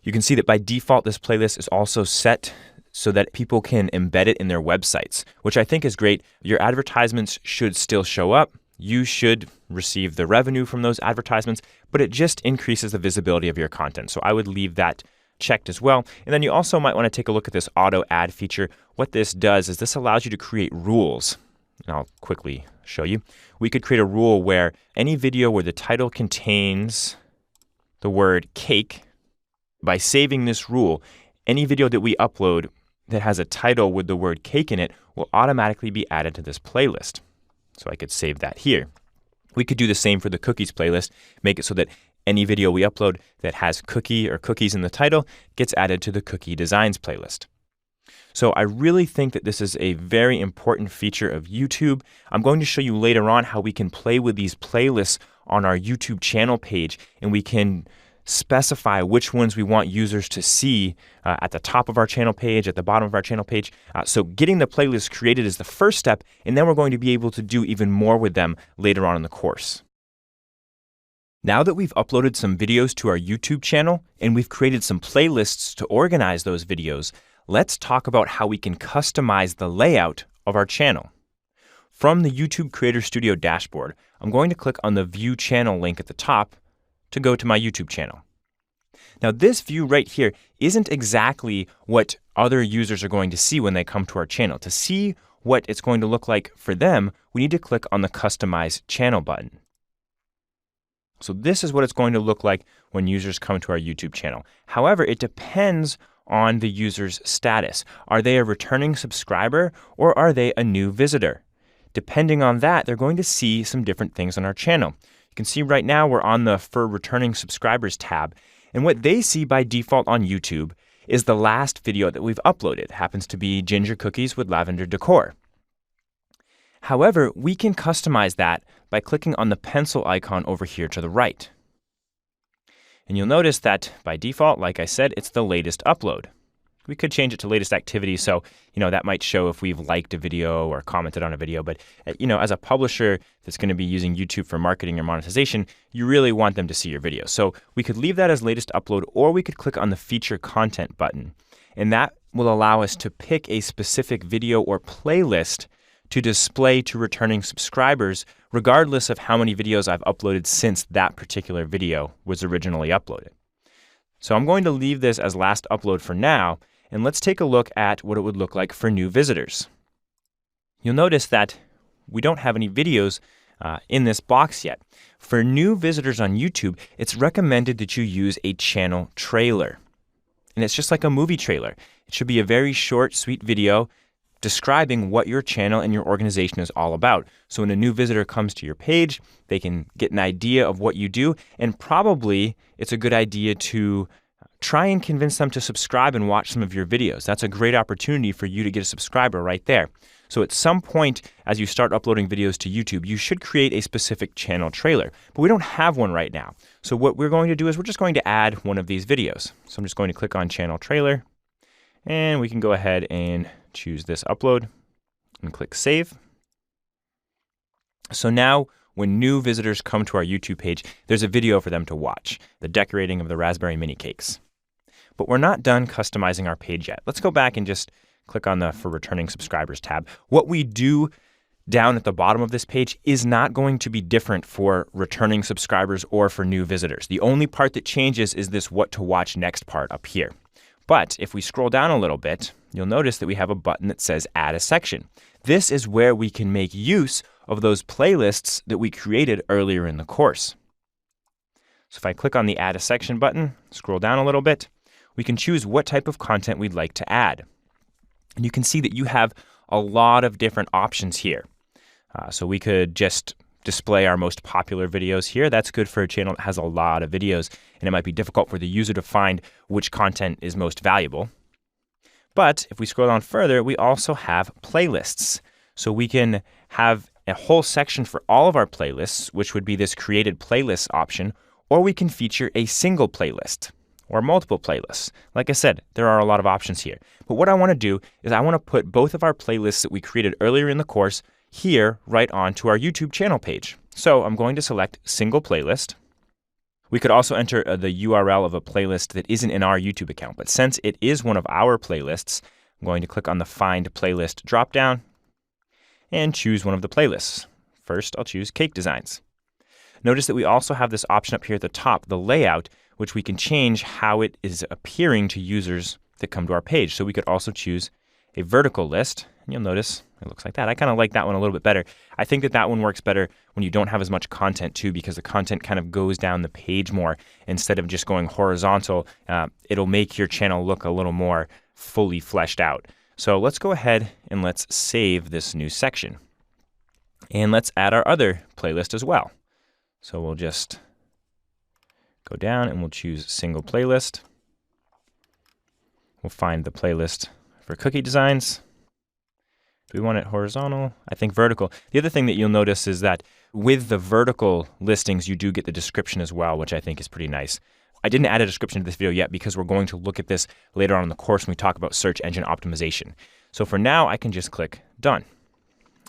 You can see that by default, this playlist is also set so that people can embed it in their websites, which I think is great. Your advertisements should still show up. You should receive the revenue from those advertisements, but it just increases the visibility of your content. So I would leave that checked as well. And then you also might want to take a look at this auto ad feature. What this does is this allows you to create rules. And I'll quickly show you. We could create a rule where any video where the title contains the word cake, by saving this rule, any video that we upload that has a title with the word cake in it will automatically be added to this playlist. So I could save that here. We could do the same for the cookies playlist, make it so that any video we upload that has cookie or cookies in the title gets added to the Cookie Designs playlist. So I really think that this is a very important feature of YouTube. I'm going to show you later on how we can play with these playlists on our YouTube channel page, and we can specify which ones we want users to see at the top of our channel page, at the bottom of our channel page. So getting the playlist created is the first step, and then we're going to be able to do even more with them later on in the course. Now that we've uploaded some videos to our YouTube channel and we've created some playlists to organize those videos, let's talk about how we can customize the layout of our channel. From the YouTube Creator Studio dashboard, I'm going to click on the View Channel link at the top to go to my YouTube channel. Now, this view right here isn't exactly what other users are going to see when they come to our channel. To see what it's going to look like for them, we need to click on the Customize Channel button. So this is what it's going to look like when users come to our YouTube channel. However, it depends on the user's status. Are they a returning subscriber or are they a new visitor? Depending on that, they're going to see some different things on our channel. You can see right now we're on the For Returning Subscribers tab, and what they see by default on YouTube is the last video that we've uploaded. It happens to be ginger cookies with lavender decor. However, we can customize that by clicking on the pencil icon over here to the right. And you'll notice that by default, like I said, it's the latest upload. We could change it to latest activity, so that might show if we've liked a video or commented on a video. But as a publisher that's going to be using YouTube for marketing or monetization, you really want them to see your video. So we could leave that as latest upload, or we could click on the Feature Content button, and that will allow us to pick a specific video or playlist to display to returning subscribers, regardless of how many videos I've uploaded since that particular video was originally uploaded. So I'm going to leave this as last upload for now, and let's take a look at what it would look like for new visitors. You'll notice that we don't have any videos in this box yet. For new visitors on YouTube, it's recommended that you use a channel trailer. And it's just like a movie trailer. It should be a very short, sweet video describing what your channel and your organization is all about. So when a new visitor comes to your page, they can get an idea of what you do, and probably it's a good idea to try and convince them to subscribe and watch some of your videos. That's a great opportunity for you to get a subscriber right there. So at some point, as you start uploading videos to YouTube, you should create a specific channel trailer. But we don't have one right now. So what we're going to do is we're just going to add one of these videos. So I'm just going to click on Channel Trailer, and we can go ahead and choose this upload and click Save. So now when new visitors come to our YouTube page, there's a video for them to watch, the decorating of the raspberry mini cakes. But we're not done customizing our page yet. Let's go back and just click on the For Returning Subscribers tab. What we do down at the bottom of this page is not going to be different for returning subscribers or for new visitors. The only part that changes is this What to Watch Next part up here. But if we scroll down a little bit, you'll notice that we have a button that says Add a Section. This is where we can make use of those playlists that we created earlier in the course. So if I click on the Add a Section button, scroll down a little bit, we can choose what type of content we'd like to add. And you can see that you have a lot of different options here. So we could just display our most popular videos here. That's good for a channel that has a lot of videos, and it might be difficult for the user to find which content is most valuable. But if we scroll down further, we also have playlists. So we can have a whole section for all of our playlists, which would be this Created Playlists option, or we can feature a single playlist or multiple playlists. Like I said, there are a lot of options here. But what I want to do is I want to put both of our playlists that we created earlier in the course here right onto our YouTube channel page. So I'm going to select Single Playlist. We could also enter the URL of a playlist that isn't in our YouTube account, but since it is one of our playlists, I'm going to click on the Find Playlist dropdown and choose one of the playlists. First, I'll choose Cake Designs. Notice that we also have this option up here at the top, the layout, which we can change how it is appearing to users that come to our page. So we could also choose a vertical list, and you'll notice it looks like that. I kind of like that one a little bit better. I think that that one works better when you don't have as much content too, because the content kind of goes down the page more instead of just going horizontal. It'll make your channel look a little more fully fleshed out. So let's go ahead and let's save this new section. And let's add our other playlist as well. So we'll just go down and we'll choose Single Playlist. We'll find the playlist For cookie designs, do we want it horizontal? I think vertical. The other thing that you'll notice is that with the vertical listings, you do get the description as well, which I think is pretty nice. I didn't add a description to this video yet because we're going to look at this later on in the course when we talk about search engine optimization. So for now, I can just click done.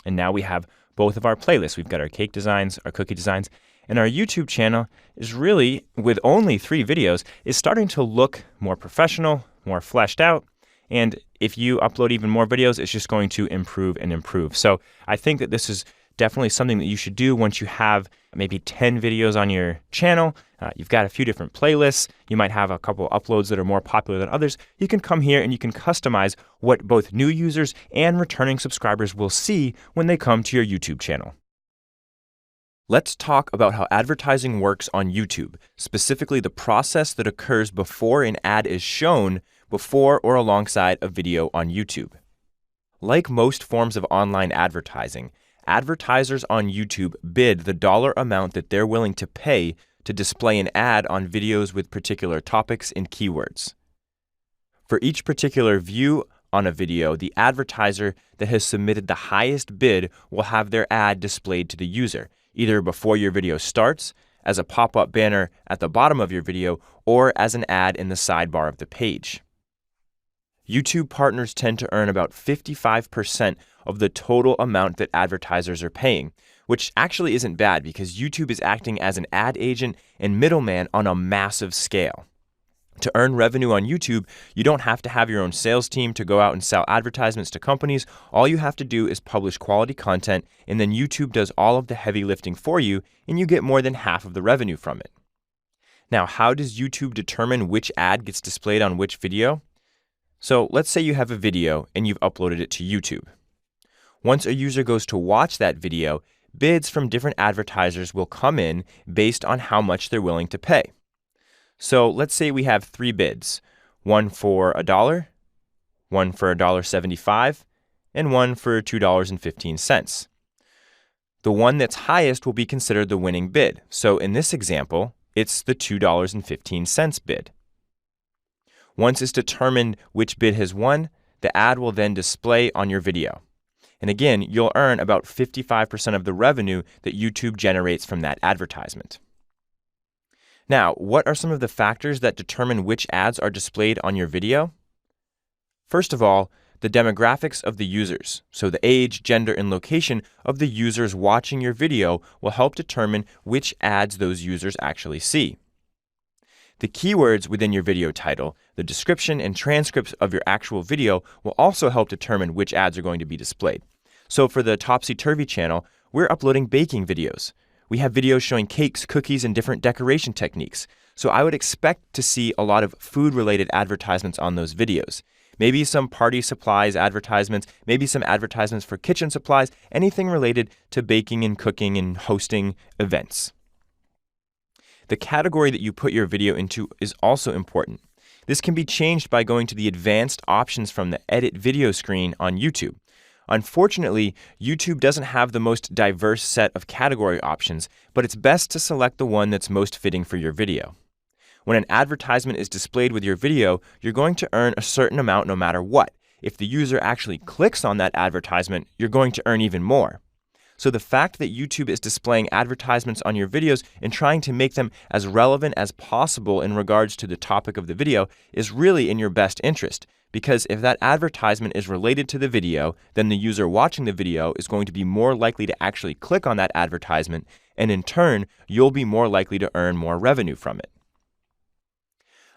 And now we have both of our playlists. We've got our cake designs, our cookie designs, and our YouTube channel is really, with only 3 videos, is starting to look more professional, more fleshed out. And if you upload even more videos, it's just going to improve and improve. So I think that this is definitely something that you should do once you have maybe 10 videos on your channel. You've got a few different playlists. You might have a couple uploads that are more popular than others. You can come here and you can customize what both new users and returning subscribers will see when they come to your YouTube channel. Let's talk about how advertising works on YouTube, specifically the process that occurs before an ad is shown before or alongside a video on YouTube. Like most forms of online advertising, advertisers on YouTube bid the dollar amount that they're willing to pay to display an ad on videos with particular topics and keywords. For each particular view on a video, the advertiser that has submitted the highest bid will have their ad displayed to the user, either before your video starts, as a pop-up banner at the bottom of your video, or as an ad in the sidebar of the page. YouTube partners tend to earn about 55% of the total amount that advertisers are paying, which actually isn't bad because YouTube is acting as an ad agent and middleman on a massive scale. To earn revenue on YouTube, you don't have to have your own sales team to go out and sell advertisements to companies. All you have to do is publish quality content, and then YouTube does all of the heavy lifting for you, and you get more than half of the revenue from it. Now, how does YouTube determine which ad gets displayed on which video? So let's say you have a video and you've uploaded it to YouTube. Once a user goes to watch that video, bids from different advertisers will come in based on how much they're willing to pay. So let's say we have 3 bids, one for $1, one for $1.75, and one for $2.15. The one that's highest will be considered the winning bid. So in this example, it's the $2.15 bid. Once it's determined which bid has won, the ad will then display on your video. And again, you'll earn about 55% of the revenue that YouTube generates from that advertisement. Now, what are some of the factors that determine which ads are displayed on your video? First of all, the demographics of the users. So the age, gender, and location of the users watching your video will help determine which ads those users actually see. The keywords within your video title, the description and transcripts of your actual video will also help determine which ads are going to be displayed. So for the Topsy Turvy channel, we're uploading baking videos. We have videos showing cakes, cookies, and different decoration techniques. So I would expect to see a lot of food-related advertisements on those videos. Maybe some party supplies advertisements, maybe some advertisements for kitchen supplies, anything related to baking and cooking and hosting events. The category that you put your video into is also important. This can be changed by going to the advanced options from the Edit Video screen on YouTube. Unfortunately, YouTube doesn't have the most diverse set of category options, but it's best to select the one that's most fitting for your video. When an advertisement is displayed with your video, you're going to earn a certain amount no matter what. If the user actually clicks on that advertisement, you're going to earn even more. So the fact that YouTube is displaying advertisements on your videos and trying to make them as relevant as possible in regards to the topic of the video is really in your best interest. Because if that advertisement is related to the video, then the user watching the video is going to be more likely to actually click on that advertisement, and in turn, you'll be more likely to earn more revenue from it.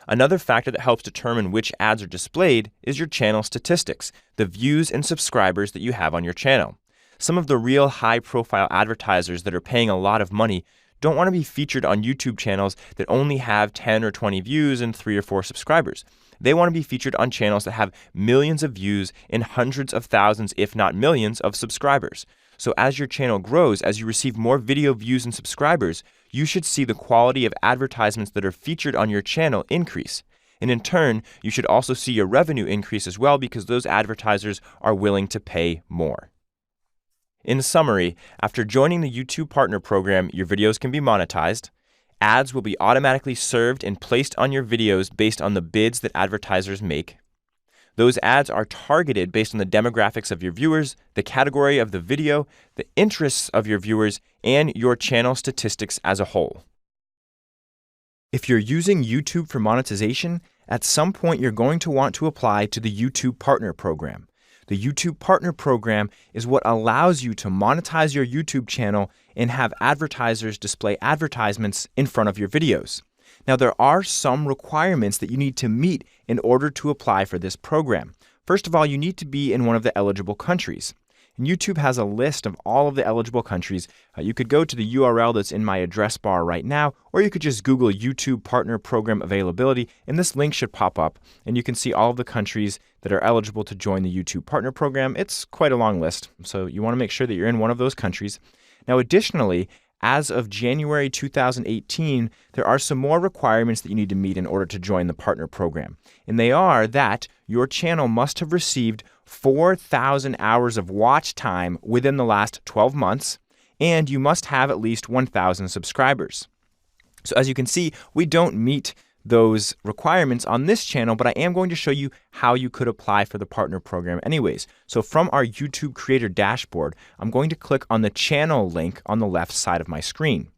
Another factor that helps determine which ads are displayed is your channel statistics, the views and subscribers that you have on your channel. Some of the real high-profile advertisers that are paying a lot of money don't want to be featured on YouTube channels that only have 10 or 20 views and 3 or 4 subscribers. They want to be featured on channels that have millions of views and hundreds of thousands, if not millions, of subscribers. So as your channel grows, as you receive more video views and subscribers, you should see the quality of advertisements that are featured on your channel increase. And in turn, you should also see your revenue increase as well because those advertisers are willing to pay more. In summary, after joining the YouTube Partner Program, your videos can be monetized. Ads will be automatically served and placed on your videos based on the bids that advertisers make. Those ads are targeted based on the demographics of your viewers, the category of the video, the interests of your viewers, and your channel statistics as a whole. If you're using YouTube for monetization, at some point you're going to want to apply to the YouTube Partner Program. The YouTube Partner Program is what allows you to monetize your YouTube channel and have advertisers display advertisements in front of your videos. Now, there are some requirements that you need to meet in order to apply for this program. First of all, you need to be in one of the eligible countries. And YouTube has a list of all of the eligible countries. You could go to the URL that's in my address bar right now, or you could just Google YouTube Partner Program availability, and this link should pop up, and you can see all of the countries that are eligible to join the YouTube Partner Program. It's quite a long list, so you want to make sure that you're in one of those countries. Now, additionally, as of January 2018, there are some more requirements that you need to meet in order to join the partner program. And they are that your channel must have received 4,000 hours of watch time within the last 12 months, and you must have at least 1,000 subscribers. So as you can see, we don't meet those requirements on this channel, but I am going to show you how you could apply for the partner program anyways. So from our YouTube creator dashboard, I'm going to click on the channel link on the left side of my screen.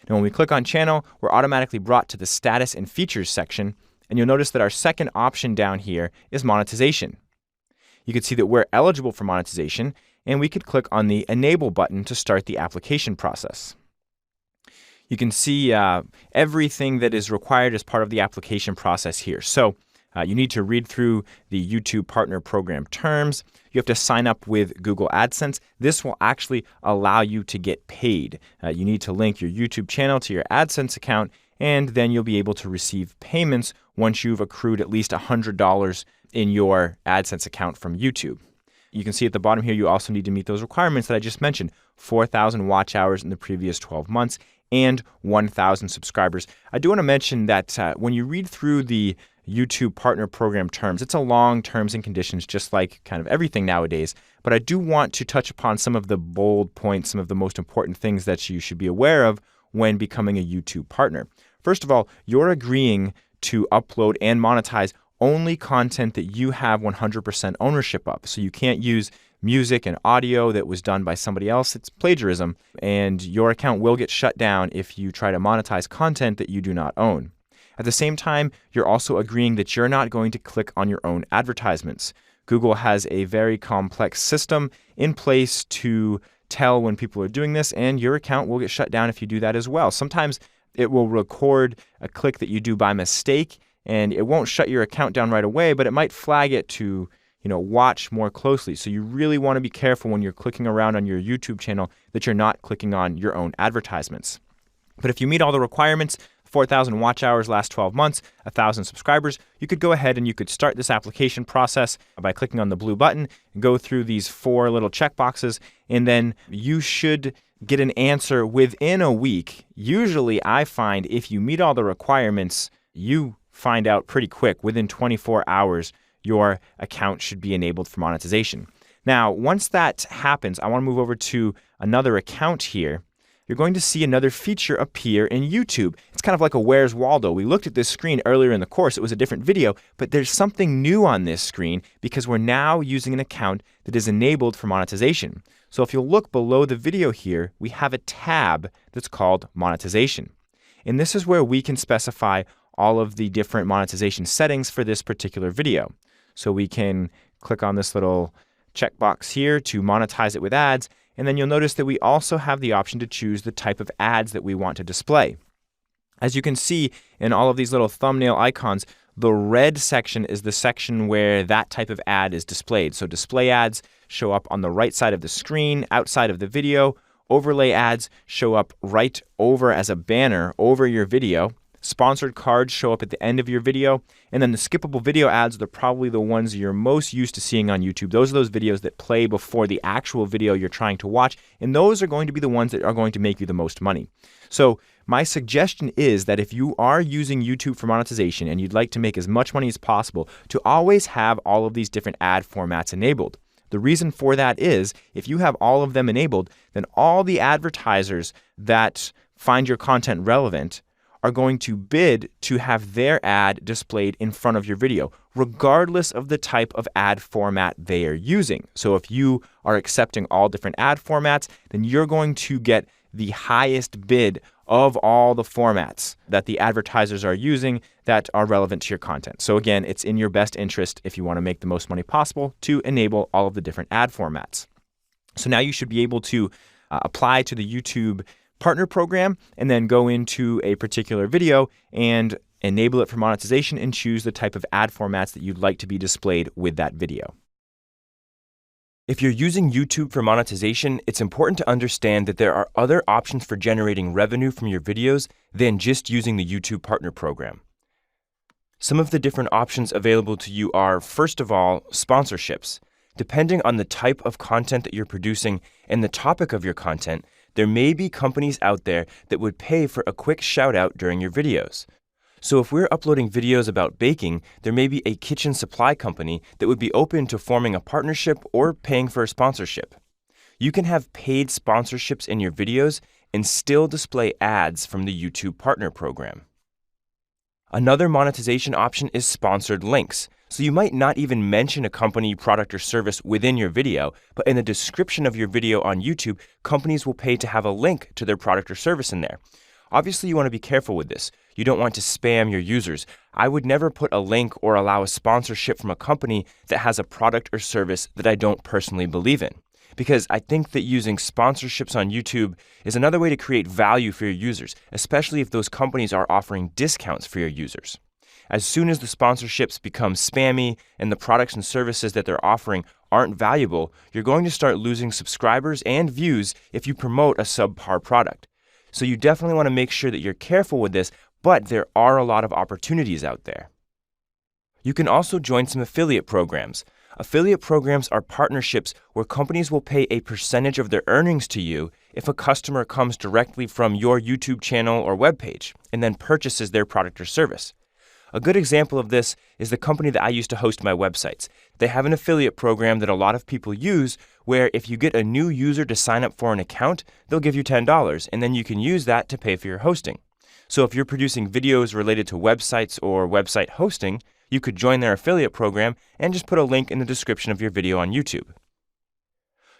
Now when we click on channel, we're automatically brought to the status and features section, and you'll notice that our second option down here is monetization. You can see that we're eligible for monetization, and we could click on the enable button to start the application process. You can see everything that is required as part of the application process here. So you need to read through the YouTube Partner Program terms. You have to sign up with Google AdSense. This will actually allow you to get paid. You need to link your YouTube channel to your AdSense account, and then you'll be able to receive payments once you've accrued at least $100 in your AdSense account from YouTube. You can see at the bottom here, you also need to meet those requirements that I just mentioned, 4,000 watch hours in the previous 12 months, and 1,000 subscribers. I do want to mention that when you read through the YouTube Partner Program terms, it's a long terms and conditions, just like kind of everything nowadays. But I do want to touch upon some of the bold points, some of the most important things that you should be aware of when becoming a YouTube partner. First of all, you're agreeing to upload and monetize only content that you have 100% ownership of. So you can't use music and audio that was done by somebody else. It's plagiarism, and your account will get shut down if you try to monetize content that you do not own. At the same time, you're also agreeing that you're not going to click on your own advertisements. Google has a very complex system in place to tell when people are doing this, and your account will get shut down if you do that as well. Sometimes it will record a click that you do by mistake, and it won't shut your account down right away, but it might flag it to watch more closely. So you really want to be careful when you're clicking around on your YouTube channel that you're not clicking on your own advertisements. But if you meet all the requirements, 4,000 watch hours last 12 months, 1,000 subscribers, you could go ahead and you could start this application process by clicking on the blue button, go through these 4 little checkboxes, and then you should get an answer within a week. Usually I find if you meet all the requirements, you find out pretty quick. Within 24 hours, your account should be enabled for monetization. Now, once that happens, I want to move over to another account here. You're going to see another feature appear in YouTube. It's kind of like a Where's Waldo. We looked at this screen earlier in the course. It was a different video, but there's something new on this screen because we're now using an account that is enabled for monetization. So if you'll look below the video here, we have a tab that's called Monetization. And this is where we can specify all of the different monetization settings for this particular video. So we can click on this little checkbox here to monetize it with ads, and then you'll notice that we also have the option to choose the type of ads that we want to display. As you can see in all of these little thumbnail icons, the red section is the section where that type of ad is displayed. So display ads show up on the right side of the screen, outside of the video. Overlay ads show up right over as a banner over your video. Sponsored cards show up at the end of your video. And then the skippable video ads are probably the ones you're most used to seeing on YouTube. Those are those videos that play before the actual video you're trying to watch. And those are going to be the ones that are going to make you the most money. So my suggestion is that if you are using YouTube for monetization and you'd like to make as much money as possible, to always have all of these different ad formats enabled. The reason for that is if you have all of them enabled, then all the advertisers that find your content relevant are going to bid to have their ad displayed in front of your video, regardless of the type of ad format they are using. So if you are accepting all different ad formats, then you're going to get the highest bid of all the formats that the advertisers are using that are relevant to your content. So again, it's in your best interest, if you want to make the most money possible, to enable all of the different ad formats. So now you should be able to apply to the YouTube partner program and then go into a particular video and enable it for monetization and choose the type of ad formats that you'd like to be displayed with that video. If you're using YouTube for monetization, it's important to understand that there are other options for generating revenue from your videos than just using the YouTube Partner Program. Some of the different options available to you are, first of all, sponsorships. Depending on the type of content that you're producing and the topic of your content, there may be companies out there that would pay for a quick shout out during your videos. So if we're uploading videos about baking, there may be a kitchen supply company that would be open to forming a partnership or paying for a sponsorship. You can have paid sponsorships in your videos and still display ads from the YouTube Partner Program. Another monetization option is sponsored links. So you might not even mention a company, product, or service within your video, but in the description of your video on YouTube, companies will pay to have a link to their product or service in there. Obviously, you want to be careful with this. You don't want to spam your users. I would never put a link or allow a sponsorship from a company that has a product or service that I don't personally believe in. Because I think that using sponsorships on YouTube is another way to create value for your users, especially if those companies are offering discounts for your users. As soon as the sponsorships become spammy and the products and services that they're offering aren't valuable, you're going to start losing subscribers and views if you promote a subpar product. So you definitely want to make sure that you're careful with this, but there are a lot of opportunities out there. You can also join some affiliate programs. Affiliate programs are partnerships where companies will pay a percentage of their earnings to you if a customer comes directly from your YouTube channel or webpage and then purchases their product or service. A good example of this is the company that I used to host my websites. They have an affiliate program that a lot of people use where if you get a new user to sign up for an account, they'll give you $10 and then you can use that to pay for your hosting. So if you're producing videos related to websites or website hosting, you could join their affiliate program and just put a link in the description of your video on YouTube.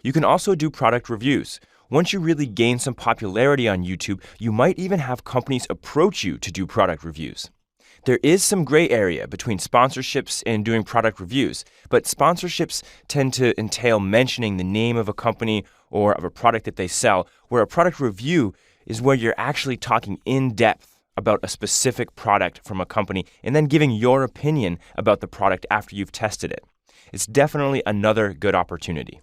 You can also do product reviews. Once you really gain some popularity on YouTube, you might even have companies approach you to do product reviews. There is some gray area between sponsorships and doing product reviews, but sponsorships tend to entail mentioning the name of a company or of a product that they sell, where a product review is where you're actually talking in depth about a specific product from a company and then giving your opinion about the product after you've tested it. It's definitely another good opportunity.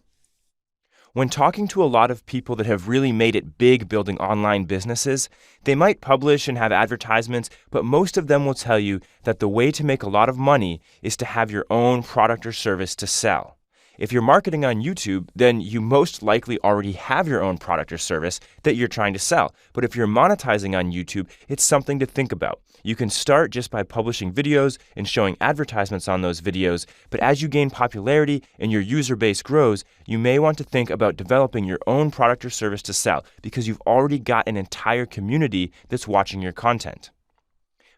When talking to a lot of people that have really made it big building online businesses, they might publish and have advertisements, but most of them will tell you that the way to make a lot of money is to have your own product or service to sell. If you're marketing on YouTube, then you most likely already have your own product or service that you're trying to sell. But if you're monetizing on YouTube, it's something to think about. You can start just by publishing videos and showing advertisements on those videos, but as you gain popularity and your user base grows, you may want to think about developing your own product or service to sell because you've already got an entire community that's watching your content.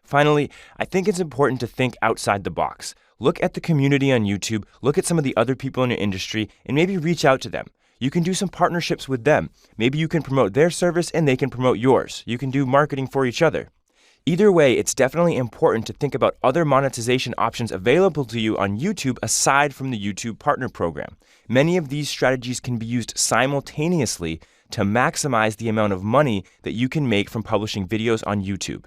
Finally, I think it's important to think outside the box. Look at the community on YouTube, look at some of the other people in your industry, and maybe reach out to them. You can do some partnerships with them. Maybe you can promote their service and they can promote yours. You can do marketing for each other. Either way, it's definitely important to think about other monetization options available to you on YouTube aside from the YouTube Partner Program. Many of these strategies can be used simultaneously to maximize the amount of money that you can make from publishing videos on YouTube.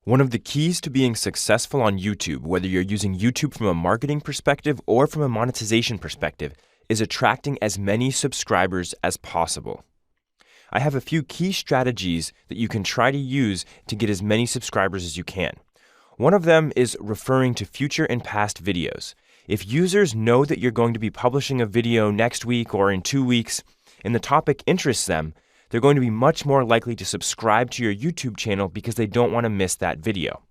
One of the keys to being successful on YouTube, whether you're using YouTube from a marketing perspective or from a monetization perspective, is attracting as many subscribers as possible. I have a few key strategies that you can try to use to get as many subscribers as you can. One of them is referring to future and past videos. If users know that you're going to be publishing a video next week or in 2 weeks, and the topic interests them, they're going to be much more likely to subscribe to your YouTube channel because they don't want to miss that video.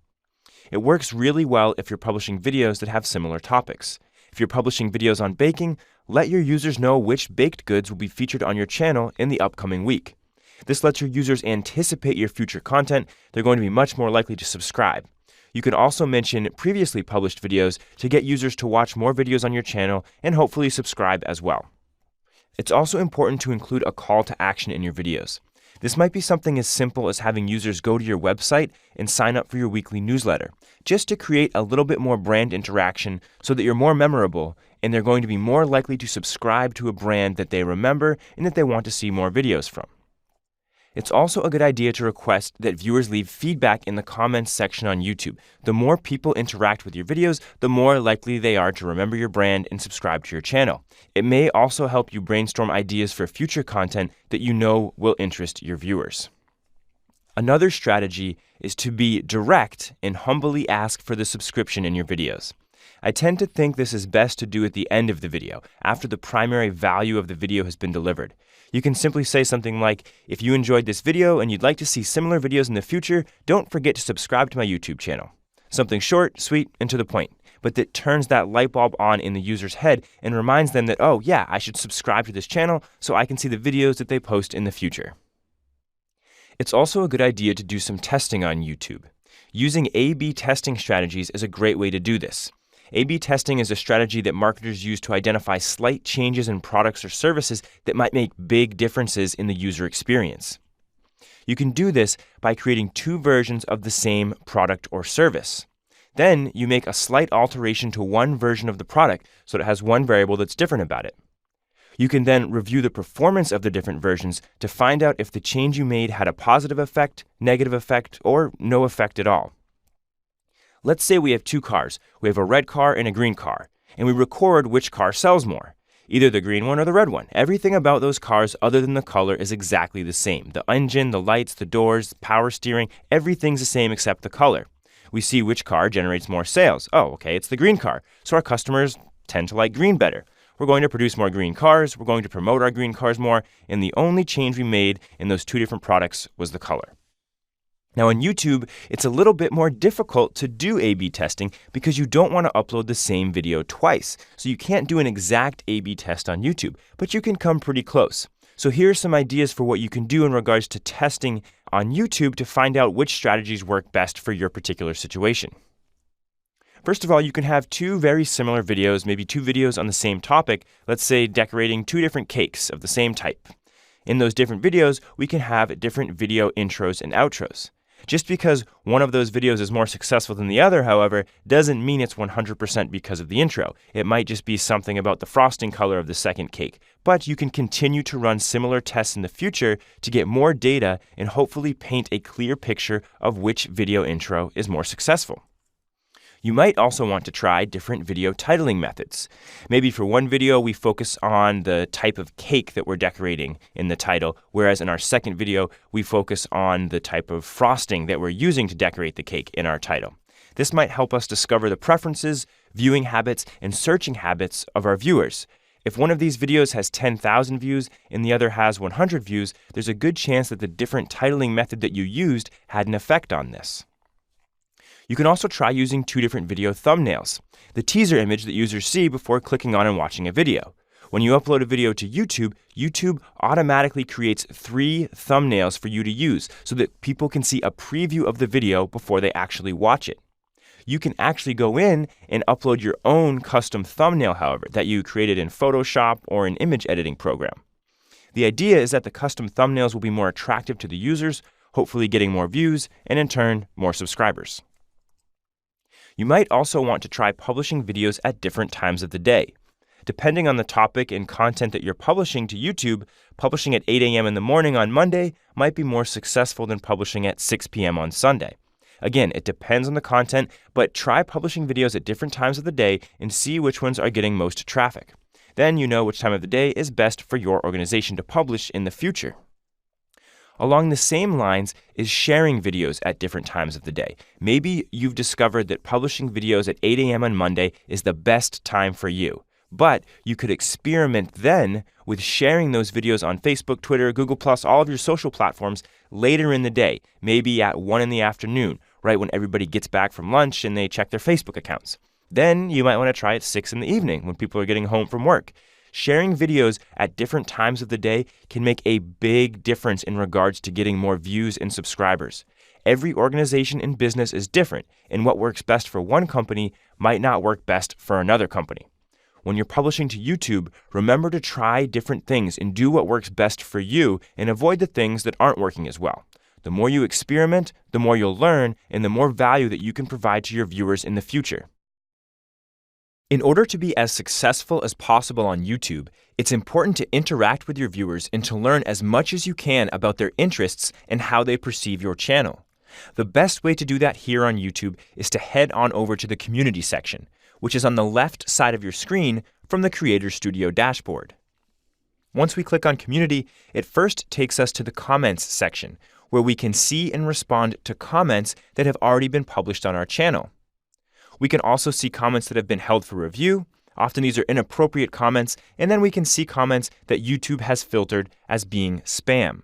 It works really well if you're publishing videos that have similar topics. If you're publishing videos on baking, let your users know which baked goods will be featured on your channel in the upcoming week. This lets your users anticipate your future content. They're going to be much more likely to subscribe. You can also mention previously published videos to get users to watch more videos on your channel and hopefully subscribe as well. It's also important to include a call to action in your videos. This might be something as simple as having users go to your website and sign up for your weekly newsletter, just to create a little bit more brand interaction so that you're more memorable and they're going to be more likely to subscribe to a brand that they remember and that they want to see more videos from. It's also a good idea to request that viewers leave feedback in the comments section on YouTube. The more people interact with your videos, the more likely they are to remember your brand and subscribe to your channel. It may also help you brainstorm ideas for future content that you know will interest your viewers. Another strategy is to be direct and humbly ask for the subscription in your videos. I tend to think this is best to do at the end of the video, after the primary value of the video has been delivered. You can simply say something like, if you enjoyed this video and you'd like to see similar videos in the future, don't forget to subscribe to my YouTube channel. Something short, sweet, and to the point, but that turns that light bulb on in the user's head and reminds them that, oh yeah, I should subscribe to this channel so I can see the videos that they post in the future. It's also a good idea to do some testing on YouTube. Using A/B testing strategies is a great way to do this. A/B testing is a strategy that marketers use to identify slight changes in products or services that might make big differences in the user experience. You can do this by creating two versions of the same product or service. Then you make a slight alteration to one version of the product so it has one variable that's different about it. You can then review the performance of the different versions to find out if the change you made had a positive effect, negative effect, or no effect at all. Let's say we have two cars. We have a red car and a green car, and we record which car sells more, either the green one or the red one. Everything about those cars other than the color is exactly the same. The engine, the lights, the doors, power steering, everything's the same except the color. We see which car generates more sales. Oh, okay, it's the green car. So our customers tend to like green better. We're going to produce more green cars. We're going to promote our green cars more. And the only change we made in those two different products was the color. Now on YouTube, it's a little bit more difficult to do A/B testing because you don't want to upload the same video twice. So you can't do an exact A/B test on YouTube, but you can come pretty close. So here are some ideas for what you can do in regards to testing on YouTube to find out which strategies work best for your particular situation. First of all, you can have two very similar videos, maybe two videos on the same topic, let's say decorating two different cakes of the same type. In those different videos, we can have different video intros and outros. Just because one of those videos is more successful than the other, however, doesn't mean it's 100% because of the intro. It might just be something about the frosting color of the second cake. But you can continue to run similar tests in the future to get more data and hopefully paint a clear picture of which video intro is more successful. You might also want to try different video titling methods. Maybe for one video, we focus on the type of cake that we're decorating in the title, whereas in our second video, we focus on the type of frosting that we're using to decorate the cake in our title. This might help us discover the preferences, viewing habits, and searching habits of our viewers. If one of these videos has 10,000 views and the other has 100 views, there's a good chance that the different titling method that you used had an effect on this. You can also try using two different video thumbnails, the teaser image that users see before clicking on and watching a video. When you upload a video to YouTube, YouTube automatically creates 3 thumbnails for you to use so that people can see a preview of the video before they actually watch it. You can actually go in and upload your own custom thumbnail, however, that you created in Photoshop or an image editing program. The idea is that the custom thumbnails will be more attractive to the users, hopefully getting more views and in turn, more subscribers. You might also want to try publishing videos at different times of the day. Depending on the topic and content that you're publishing to YouTube, publishing at 8 a.m. in the morning on Monday might be more successful than publishing at 6 p.m. on Sunday. Again, it depends on the content, but try publishing videos at different times of the day and see which ones are getting most traffic. Then you know which time of the day is best for your organization to publish in the future. Along the same lines is sharing videos at different times of the day. Maybe you've discovered that publishing videos at 8 a.m. on Monday is the best time for you. But you could experiment then with sharing those videos on Facebook, Twitter, Google+, all of your social platforms later in the day, maybe at 1 in the afternoon, right when everybody gets back from lunch and they check their Facebook accounts. Then you might want to try at 6 in the evening when people are getting home from work. Sharing videos at different times of the day can make a big difference in regards to getting more views and subscribers. Every organization in business is different, and what works best for one company might not work best for another company. When you're publishing to YouTube, remember to try different things and do what works best for you and avoid the things that aren't working as well. The more you experiment, the more you'll learn, and the more value that you can provide to your viewers in the future. In order to be as successful as possible on YouTube, it's important to interact with your viewers and to learn as much as you can about their interests and how they perceive your channel. The best way to do that here on YouTube is to head on over to the community section, which is on the left side of your screen from the Creator Studio dashboard. Once we click on Community, it first takes us to the Comments section, where we can see and respond to comments that have already been published on our channel. We can also see comments that have been held for review. Often these are inappropriate comments, and then we can see comments that YouTube has filtered as being spam.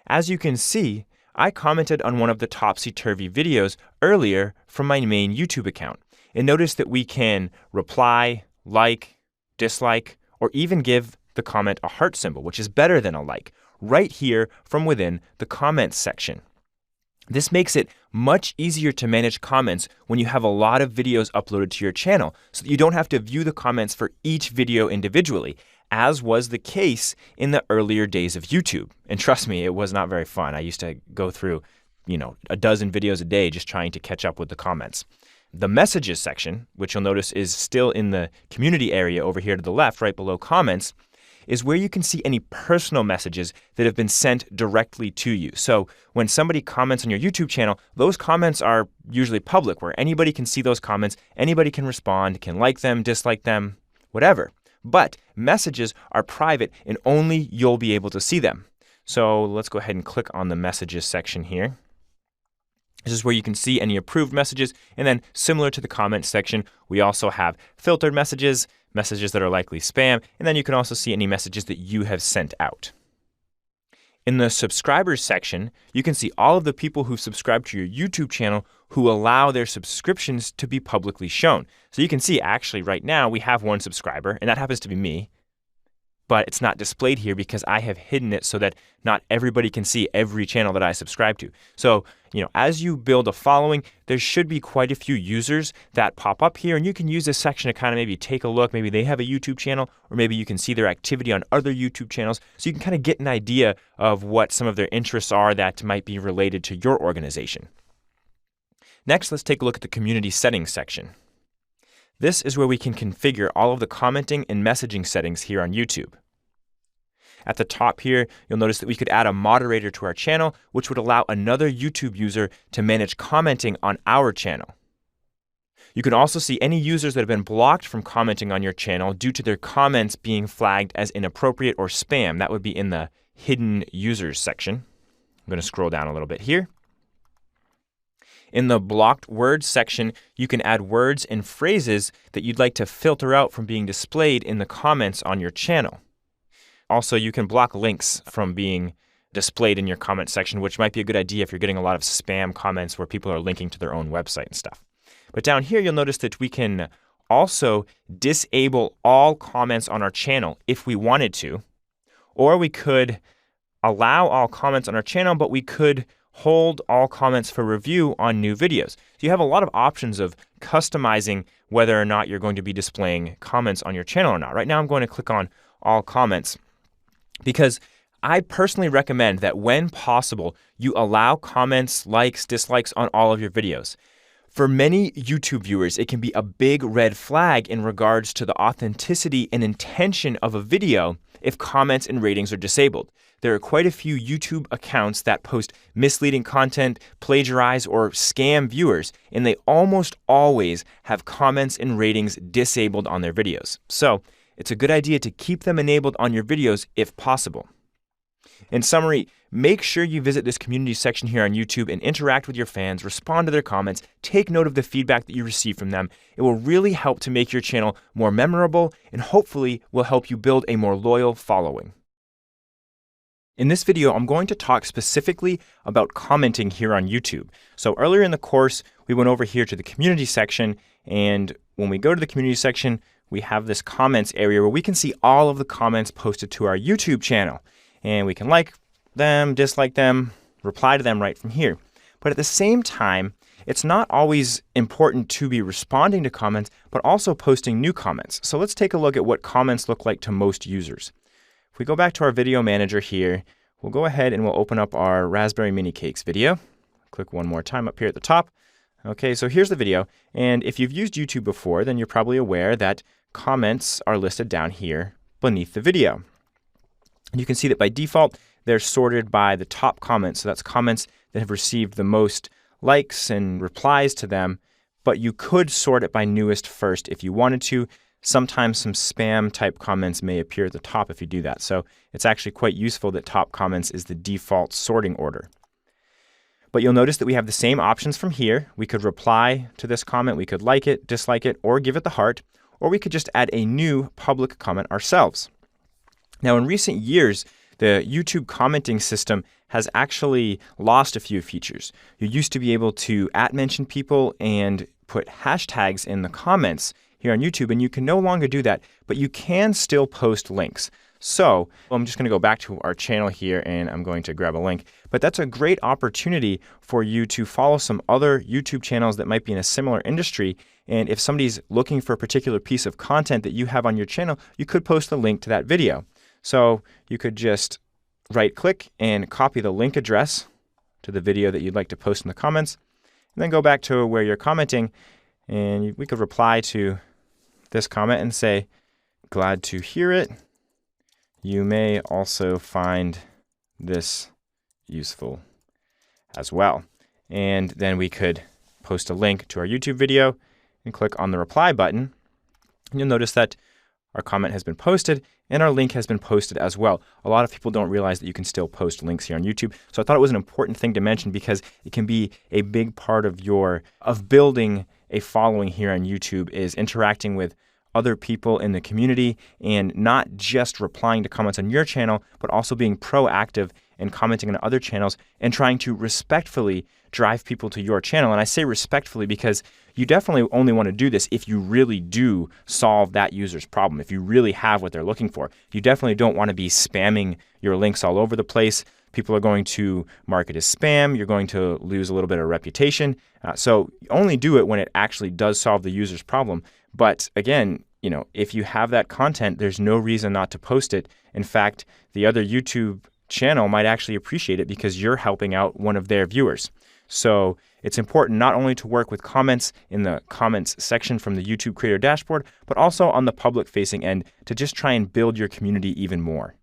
As you can see, I commented on one of the topsy-turvy videos earlier from my main YouTube account, and notice that we can reply, like, dislike, or even give the comment a heart symbol, which is better than a like, right here from within the comments section. This makes it much easier to manage comments when you have a lot of videos uploaded to your channel, so that you don't have to view the comments for each video individually, as was the case in the earlier days of YouTube. And trust me, it was not very fun. I used to go through, a dozen videos a day just trying to catch up with the comments. The messages section, which you'll notice is still in the community area over here to the left, right below comments, is where you can see any personal messages that have been sent directly to you. So when somebody comments on your YouTube channel, those comments are usually public, where anybody can see those comments, anybody can respond, can like them, dislike them, whatever. But messages are private and only you'll be able to see them. So let's go ahead and click on the messages section here. This is where you can see any approved messages, and then similar to the comments section, we also have filtered messages, messages that are likely spam, and then you can also see any messages that you have sent out. In the subscribers section, you can see all of the people who subscribe to your YouTube channel who allow their subscriptions to be publicly shown. So you can see actually right now we have one subscriber, and that happens to be me. But it's not displayed here because I have hidden it so that not everybody can see every channel that I subscribe to. So, as you build a following, there should be quite a few users that pop up here, and you can use this section to kind of maybe take a look. Maybe they have a YouTube channel, or maybe you can see their activity on other YouTube channels. So you can kind of get an idea of what some of their interests are that might be related to your organization. Next, let's take a look at the community settings section. This is where we can configure all of the commenting and messaging settings here on YouTube. At the top here, you'll notice that we could add a moderator to our channel, which would allow another YouTube user to manage commenting on our channel. You can also see any users that have been blocked from commenting on your channel due to their comments being flagged as inappropriate or spam. That would be in the hidden users section. I'm going to scroll down a little bit here. In the blocked words section, you can add words and phrases that you'd like to filter out from being displayed in the comments on your channel. Also, you can block links from being displayed in your comment section, which might be a good idea if you're getting a lot of spam comments where people are linking to their own website and stuff. But down here, you'll notice that we can also disable all comments on our channel if we wanted to, or we could allow all comments on our channel, but we could hold all comments for review on new videos. So you have a lot of options of customizing whether or not you're going to be displaying comments on your channel or not. Right now I'm going to click on all comments because I personally recommend that when possible, you allow comments, likes, dislikes on all of your videos. For many YouTube viewers, it can be a big red flag in regards to the authenticity and intention of a video if comments and ratings are disabled. There are quite a few YouTube accounts that post misleading content, plagiarize, or scam viewers, and they almost always have comments and ratings disabled on their videos. So it's a good idea to keep them enabled on your videos if possible. In summary, make sure you visit this community section here on YouTube and interact with your fans, respond to their comments, take note of the feedback that you receive from them. It will really help to make your channel more memorable and hopefully will help you build a more loyal following. In this video, I'm going to talk specifically about commenting here on YouTube. So earlier in the course, we went over here to the community section and when we go to the community section, we have this comments area where we can see all of the comments posted to our YouTube channel. And we can like them, dislike them, reply to them right from here. But at the same time, it's not always important to be responding to comments, but also posting new comments. So let's take a look at what comments look like to most users. If we go back to our video manager here, we'll go ahead and we'll open up our Raspberry Mini Cakes video. Click one more time up here at the top. Okay, so here's the video. And if you've used YouTube before, then you're probably aware that comments are listed down here beneath the video. And you can see that by default, they're sorted by the top comments. So that's comments that have received the most likes and replies to them, but you could sort it by newest first if you wanted to. Sometimes some spam type comments may appear at the top if you do that. So it's actually quite useful that top comments is the default sorting order. But you'll notice that we have the same options from here. We could reply to this comment, we could like it, dislike it, or give it the heart, or we could just add a new public comment ourselves. Now, in recent years, the YouTube commenting system has actually lost a few features. You used to be able to @mention people and put hashtags in the comments here on YouTube, and you can no longer do that, but you can still post links. So I'm just going to go back to our channel here and I'm going to grab a link. But that's a great opportunity for you to follow some other YouTube channels that might be in a similar industry. And if somebody's looking for a particular piece of content that you have on your channel, you could post the link to that video. So you could just right-click and copy the link address to the video that you'd like to post in the comments, and then go back to where you're commenting, and we could reply to this comment and say, "Glad to hear it. You may also find this useful as well." And then we could post a link to our YouTube video and click on the reply button. And you'll notice that our comment has been posted and our link has been posted as well. A lot of people don't realize that you can still post links here on YouTube. So I thought it was an important thing to mention because it can be a big part of building a following here on YouTube is interacting with other people in the community and not just replying to comments on your channel, but also being proactive and commenting on other channels and trying to respectfully drive people to your channel. And I say respectfully because you definitely only want to do this if you really do solve that user's problem, if you really have what they're looking for. You definitely don't want to be spamming your links all over the place. People are going to mark it as spam. You're going to lose a little bit of reputation. So only do it when it actually does solve the user's problem. But again, if you have that content, there's no reason not to post it. In fact, the other YouTube channel might actually appreciate it because you're helping out one of their viewers. So it's important not only to work with comments in the comments section from the YouTube Creator Dashboard, but also on the public-facing end to just try and build your community even more.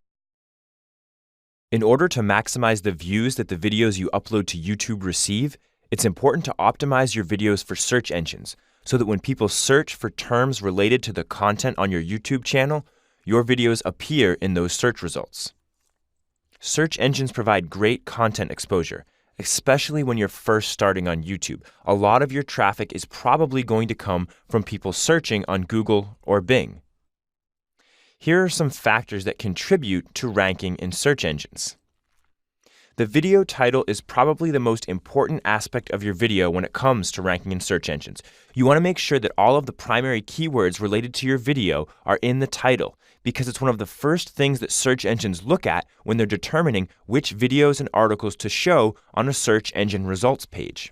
In order to maximize the views that the videos you upload to YouTube receive, it's important to optimize your videos for search engines so that when people search for terms related to the content on your YouTube channel, your videos appear in those search results. Search engines provide great content exposure, especially when you're first starting on YouTube. A lot of your traffic is probably going to come from people searching on Google or Bing. Here are some factors that contribute to ranking in search engines. The video title is probably the most important aspect of your video when it comes to ranking in search engines. You want to make sure that all of the primary keywords related to your video are in the title because it's one of the first things that search engines look at when they're determining which videos and articles to show on a search engine results page.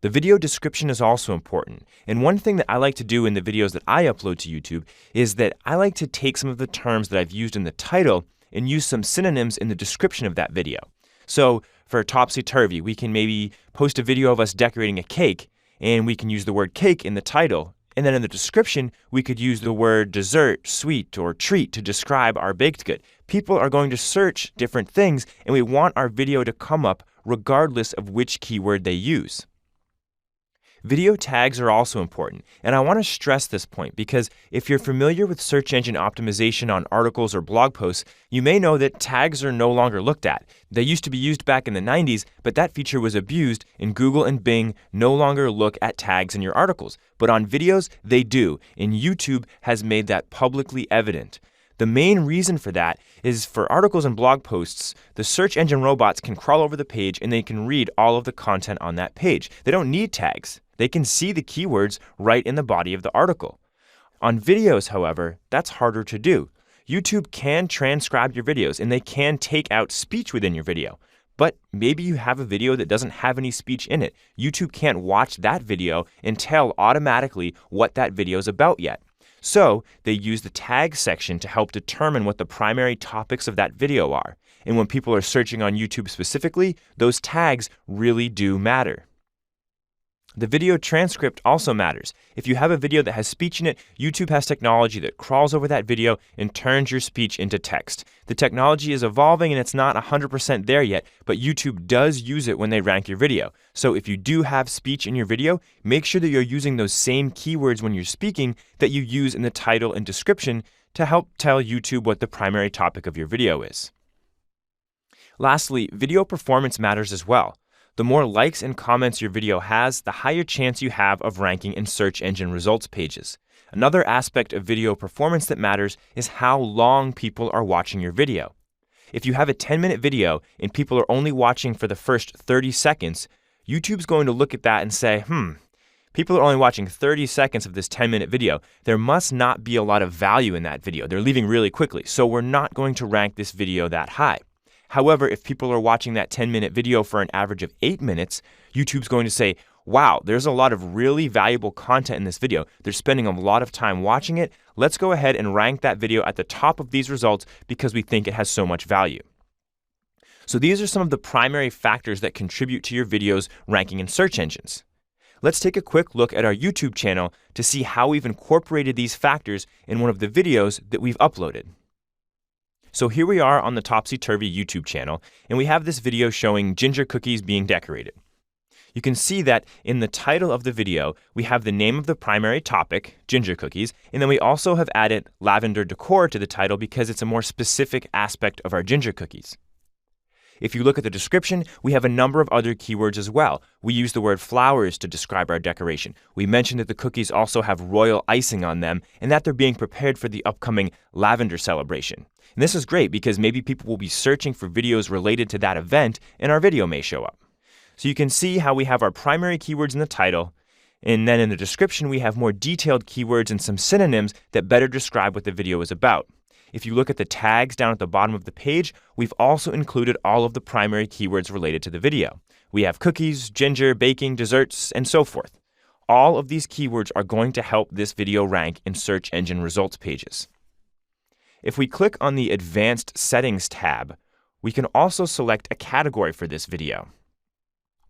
The video description is also important, and one thing that I like to do in the videos that I upload to YouTube is that I like to take some of the terms that I've used in the title and use some synonyms in the description of that video. So for topsy-turvy, we can maybe post a video of us decorating a cake, and we can use the word cake in the title, and then in the description, we could use the word dessert, sweet, or treat to describe our baked good. People are going to search different things, and we want our video to come up regardless of which keyword they use. Video tags are also important, and I want to stress this point because if you're familiar with search engine optimization on articles or blog posts, you may know that tags are no longer looked at. They used to be used back in the 90s, but that feature was abused and Google and Bing no longer look at tags in your articles. But on videos, they do, and YouTube has made that publicly evident. The main reason for that is for articles and blog posts, the search engine robots can crawl over the page and they can read all of the content on that page. They don't need tags. They can see the keywords right in the body of the article. On videos, however, that's harder to do. YouTube can transcribe your videos and they can take out speech within your video. But maybe you have a video that doesn't have any speech in it. YouTube can't watch that video and tell automatically what that video is about yet. So they use the tag section to help determine what the primary topics of that video are. And when people are searching on YouTube specifically, those tags really do matter. The video transcript also matters. If you have a video that has speech in it, YouTube has technology that crawls over that video and turns your speech into text. The technology is evolving and it's not 100% there yet, but YouTube does use it when they rank your video. So if you do have speech in your video, make sure that you're using those same keywords when you're speaking that you use in the title and description to help tell YouTube what the primary topic of your video is. Lastly, video performance matters as well. The more likes and comments your video has, the higher chance you have of ranking in search engine results pages. Another aspect of video performance that matters is how long people are watching your video. If you have a 10-minute video and people are only watching for the first 30 seconds, YouTube's going to look at that and say, people are only watching 30 seconds of this 10-minute video. There must not be a lot of value in that video. They're leaving really quickly, so we're not going to rank this video that high. However, if people are watching that 10-minute video for an average of 8 minutes, YouTube's going to say, wow, there's a lot of really valuable content in this video. They're spending a lot of time watching it. Let's go ahead and rank that video at the top of these results because we think it has so much value. So these are some of the primary factors that contribute to your videos ranking in search engines. Let's take a quick look at our YouTube channel to see how we've incorporated these factors in one of the videos that we've uploaded. So here we are on the Topsy-Turvy YouTube channel, and we have this video showing ginger cookies being decorated. You can see that in the title of the video, we have the name of the primary topic, ginger cookies, and then we also have added lavender decor to the title because it's a more specific aspect of our ginger cookies. If you look at the description, we have a number of other keywords as well. We use the word flowers to describe our decoration. We mentioned that the cookies also have royal icing on them and that they're being prepared for the upcoming lavender celebration. And this is great because maybe people will be searching for videos related to that event and our video may show up. So you can see how we have our primary keywords in the title, and then in the description we have more detailed keywords and some synonyms that better describe what the video is about. If you look at the tags down at the bottom of the page, we've also included all of the primary keywords related to the video. We have cookies, ginger, baking, desserts, and so forth. All of these keywords are going to help this video rank in search engine results pages. If we click on the Advanced Settings tab, we can also select a category for this video.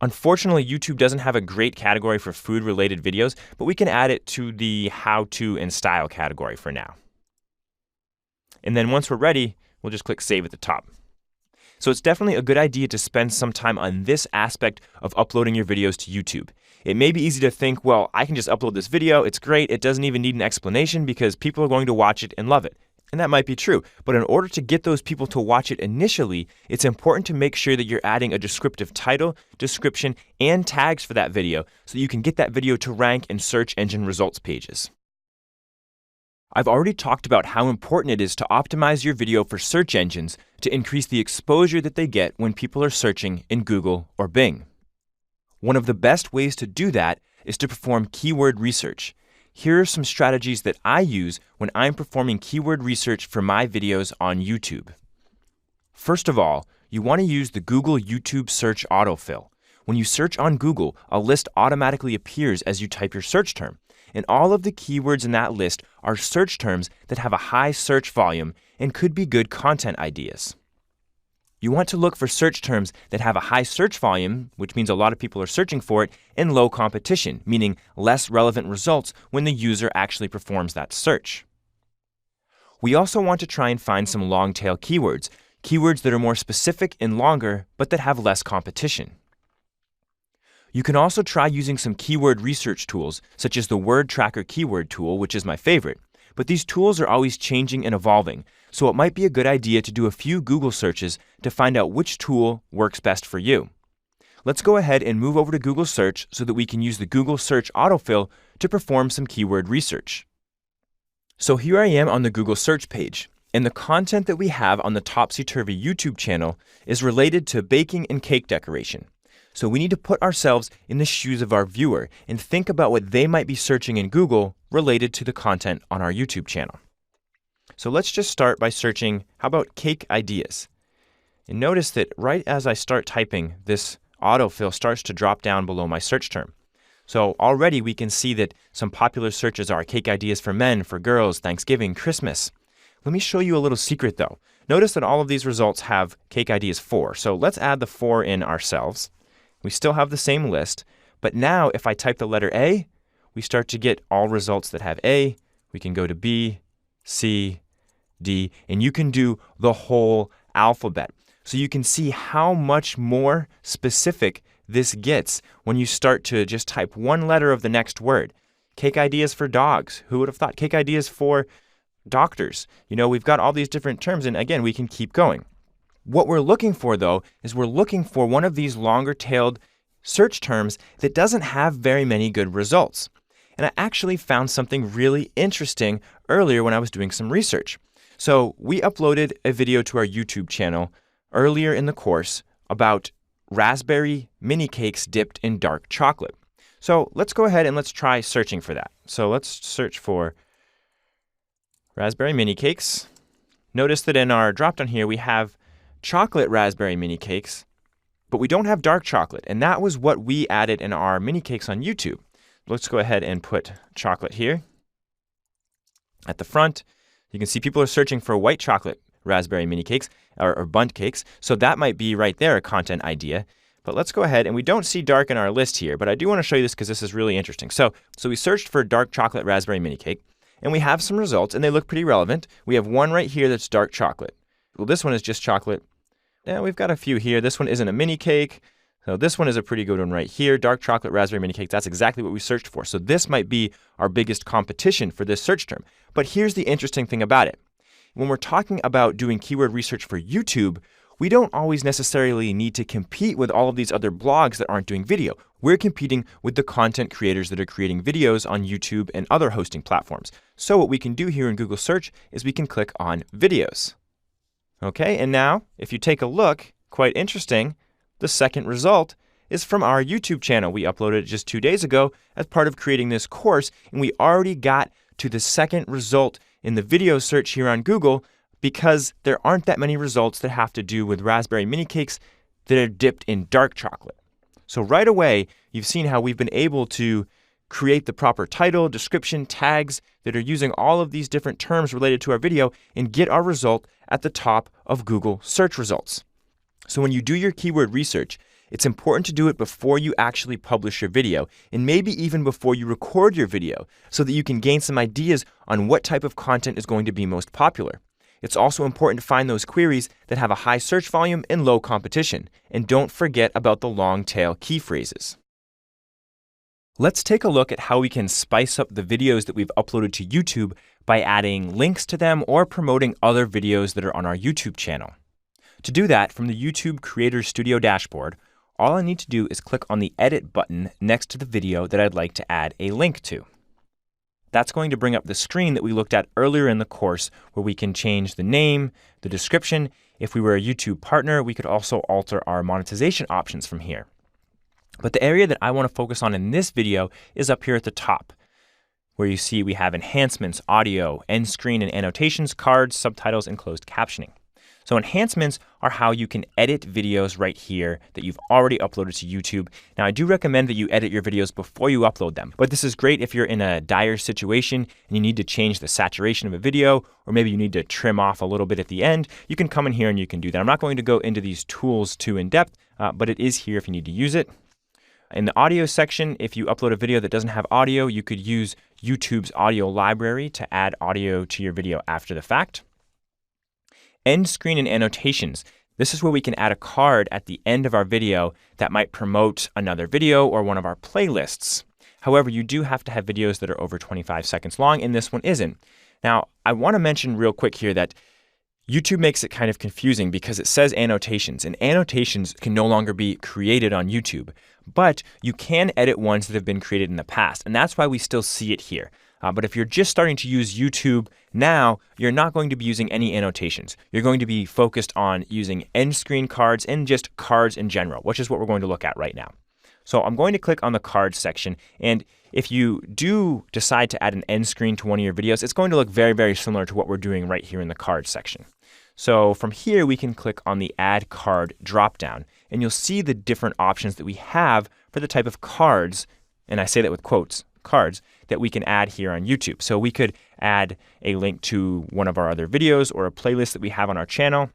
Unfortunately, YouTube doesn't have a great category for food-related videos, but we can add it to the How-To and Style category for now. And then once we're ready, we'll just click Save at the top. So it's definitely a good idea to spend some time on this aspect of uploading your videos to YouTube. It may be easy to think, well, I can just upload this video, it's great, it doesn't even need an explanation because people are going to watch it and love it. And that might be true, but in order to get those people to watch it initially, it's important to make sure that you're adding a descriptive title, description, and tags for that video so that you can get that video to rank in search engine results pages. I've already talked about how important it is to optimize your video for search engines to increase the exposure that they get when people are searching in Google or Bing. One of the best ways to do that is to perform keyword research. Here are some strategies that I use when I'm performing keyword research for my videos on YouTube. First of all, you want to use the Google YouTube Search Autofill. When you search on Google, a list automatically appears as you type your search term, and all of the keywords in that list are search terms that have a high search volume and could be good content ideas. You want to look for search terms that have a high search volume, which means a lot of people are searching for it, and low competition, meaning less relevant results when the user actually performs that search. We also want to try and find some long-tail keywords, keywords that are more specific and longer, but that have less competition. You can also try using some keyword research tools, such as the Word Tracker keyword tool, which is my favorite. But these tools are always changing and evolving, so it might be a good idea to do a few Google searches to find out which tool works best for you. Let's go ahead and move over to Google Search so that we can use the Google Search Autofill to perform some keyword research. So here I am on the Google Search page, and the content that we have on the Topsy-Turvy YouTube channel is related to baking and cake decoration. So we need to put ourselves in the shoes of our viewer and think about what they might be searching in Google related to the content on our YouTube channel. So let's just start by searching, how about cake ideas? And notice that right as I start typing, this autofill starts to drop down below my search term. So already we can see that some popular searches are cake ideas for men, for girls, Thanksgiving, Christmas. Let me show you a little secret though. Notice that all of these results have cake ideas for. So let's add the for in ourselves. We still have the same list, but now if I type the letter A, we start to get all results that have A. We can go to B, C, D, and you can do the whole alphabet. So you can see how much more specific this gets when you start to just type one letter of the next word. Cake ideas for dogs. Who would have thought? Cake ideas for doctors. We've got all these different terms, and again, we can keep going. What we're looking for, though, is we're looking for one of these longer-tailed search terms that doesn't have very many good results. And I actually found something really interesting earlier when I was doing some research. So we uploaded a video to our YouTube channel earlier in the course about raspberry mini cakes dipped in dark chocolate. So let's go ahead and let's try searching for that. So let's search for raspberry mini cakes. Notice that in our dropdown here, we have chocolate raspberry mini cakes, but we don't have dark chocolate. And that was what we added in our mini cakes on YouTube. Let's go ahead and put chocolate here at the front. You can see people are searching for white chocolate raspberry mini cakes or bundt cakes. So that might be right there a content idea. But let's go ahead, and we don't see dark in our list here, but I do want to show you this because this is really interesting. So we searched for dark chocolate raspberry mini cake, and we have some results, and they look pretty relevant. We have one right here that's dark chocolate. Well, this one is just chocolate. Yeah, we've got a few here. This one isn't a mini cake. So this one is a pretty good one right here. Dark chocolate raspberry mini cake. That's exactly what we searched for. So this might be our biggest competition for this search term. But here's the interesting thing about it. When we're talking about doing keyword research for YouTube, we don't always necessarily need to compete with all of these other blogs that aren't doing video. We're competing with the content creators that are creating videos on YouTube and other hosting platforms. So what we can do here in Google Search is we can click on videos. Okay, and now if you take a look, quite interesting, the second result is from our YouTube channel. We uploaded it just 2 days ago as part of creating this course, and we already got to the second result in the video search here on Google because there aren't that many results that have to do with raspberry mini cakes that are dipped in dark chocolate. So right away, you've seen how we've been able to create the proper title, description, tags that are using all of these different terms related to our video and get our result at the top of Google search results. So when you do your keyword research, it's important to do it before you actually publish your video and maybe even before you record your video so that you can gain some ideas on what type of content is going to be most popular. It's also important to find those queries that have a high search volume and low competition. And don't forget about the long tail key phrases. Let's take a look at how we can spice up the videos that we've uploaded to YouTube by adding links to them or promoting other videos that are on our YouTube channel. To do that, from the YouTube Creator Studio dashboard, all I need to do is click on the Edit button next to the video that I'd like to add a link to. That's going to bring up the screen that we looked at earlier in the course where we can change the name, the description. If we were a YouTube partner, we could also alter our monetization options from here. But the area that I want to focus on in this video is up here at the top, where you see we have enhancements, audio, end screen and annotations, cards, subtitles, and closed captioning. So enhancements are how you can edit videos right here that you've already uploaded to YouTube. Now, I do recommend that you edit your videos before you upload them, but this is great if you're in a dire situation and you need to change the saturation of a video, or maybe you need to trim off a little bit at the end. You can come in here and you can do that. I'm not going to go into these tools too in depth, but it is here if you need to use it. In the audio section, if you upload a video that doesn't have audio, you could use YouTube's audio library to add audio to your video after the fact. End screen and annotations. This is where we can add a card at the end of our video that might promote another video or one of our playlists. However, you do have to have videos that are over 25 seconds long, and this one isn't. Now, I want to mention real quick here that YouTube makes it kind of confusing because it says annotations, and annotations can no longer be created on YouTube, but you can edit ones that have been created in the past, and that's why we still see it here. But if you're just starting to use YouTube Now, you're not going to be using any annotations. You're going to be focused on using end screen cards and just cards in general, which is what we're going to look at right now. So I'm going to click on the cards section, and if you do decide to add an end screen to one of your videos, it's going to look very, very similar to what we're doing right here in the cards section. So from here, we can click on the Add Card dropdown, and you'll see the different options that we have for the type of cards, and I say that with quotes, cards, that we can add here on YouTube. So we could add a link to one of our other videos or a playlist that we have on our channel.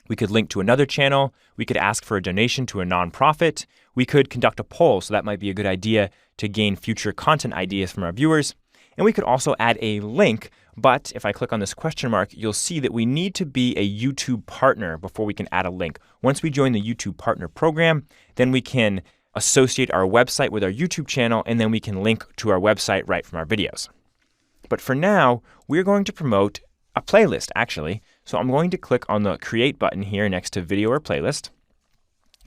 We could link to another channel. We could ask for a donation to a nonprofit. We could conduct a poll, so that might be a good idea to gain future content ideas from our viewers. And we could also add a link, but if I click on this question mark, you'll see that we need to be a YouTube partner before we can add a link. Once we join the YouTube Partner Program, then we can associate our website with our YouTube channel, and then we can link to our website right from our videos. But for now, we're going to promote a playlist, actually. So I'm going to click on the Create button here next to Video or Playlist.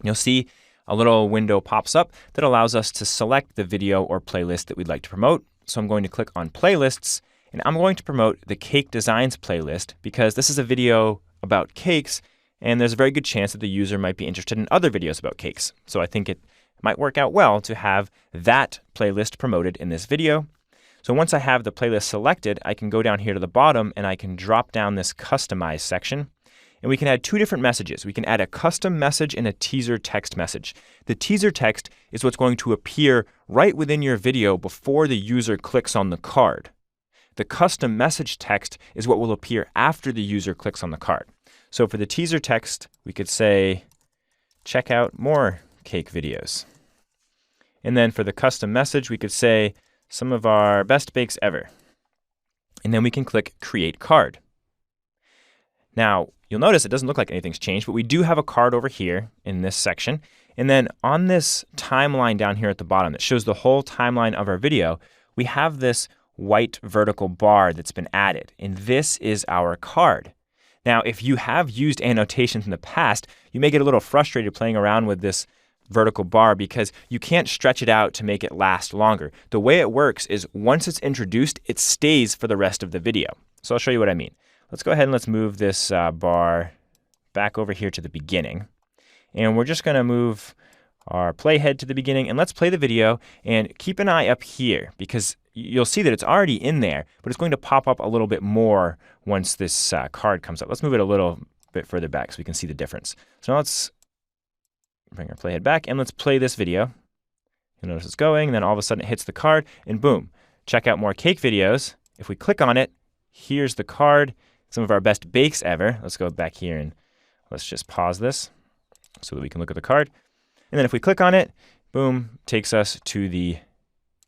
You'll see a little window pops up that allows us to select the video or playlist that we'd like to promote. So I'm going to click on Playlists, and I'm going to promote the Cake Designs playlist because this is a video about cakes, and there's a very good chance that the user might be interested in other videos about cakes. So I think it might work out well to have that playlist promoted in this video. So once I have the playlist selected, I can go down here to the bottom and I can drop down this Customize section. And we can add two different messages. We can add a custom message and a teaser text message. The teaser text is what's going to appear right within your video before the user clicks on the card. The custom message text is what will appear after the user clicks on the card. So for the teaser text, we could say, check out more cake videos. And then for the custom message, we could say, some of our best bakes ever. And then we can click Create Card. Now, you'll notice it doesn't look like anything's changed, but we do have a card over here in this section. And then on this timeline down here at the bottom that shows the whole timeline of our video, we have this white vertical bar that's been added. And this is our card. Now, if you have used annotations in the past, you may get a little frustrated playing around with this vertical bar because you can't stretch it out to make it last longer. The way it works is once it's introduced, it stays for the rest of the video. So I'll show you what I mean. Let's go ahead and let's move this bar back over here to the beginning. And we're just going to move our playhead to the beginning, and let's play the video and keep an eye up here because you'll see that it's already in there, but it's going to pop up a little bit more once this card comes up. Let's move it a little bit further back so we can see the difference. So now let's bring our playhead back and let's play this video. You'll notice it's going, and then all of a sudden it hits the card, and boom, check out more cake videos. If we click on it, here's the card, some of our best bakes ever. Let's go back here and let's just pause this so that we can look at the card. And then if we click on it, boom, takes us to the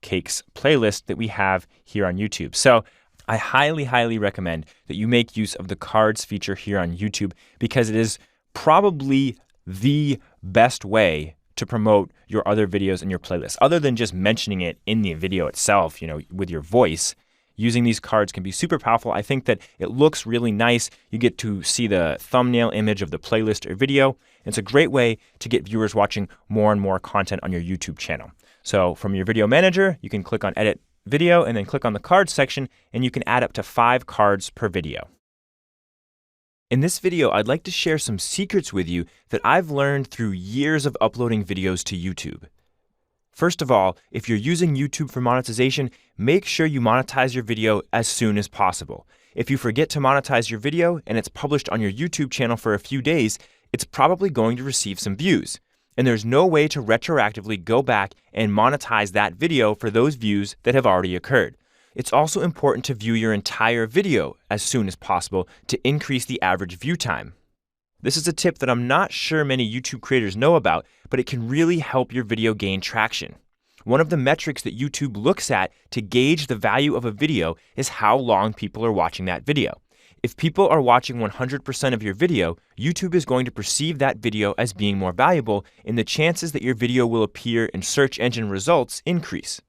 cakes playlist that we have here on YouTube. So I highly, highly recommend that you make use of the cards feature here on YouTube because it is probably the best way to promote your other videos in your playlist. Other than just mentioning it in the video itself, with your voice, using these cards can be super powerful. I think that it looks really nice. You get to see the thumbnail image of the playlist or video. It's a great way to get viewers watching more and more content on your YouTube channel. So from your video manager, you can click on Edit Video and then click on the Cards section, and you can add up to 5 cards per video. In this video, I'd like to share some secrets with you that I've learned through years of uploading videos to YouTube. First of all, if you're using YouTube for monetization, make sure you monetize your video as soon as possible. If you forget to monetize your video and it's published on your YouTube channel for a few days, it's probably going to receive some views. And there's no way to retroactively go back and monetize that video for those views that have already occurred. It's also important to view your entire video as soon as possible to increase the average view time. This is a tip that I'm not sure many YouTube creators know about, but it can really help your video gain traction. One of the metrics that YouTube looks at to gauge the value of a video is how long people are watching that video. If people are watching 100% of your video, YouTube is going to perceive that video as being more valuable, and the chances that your video will appear in search engine results increase.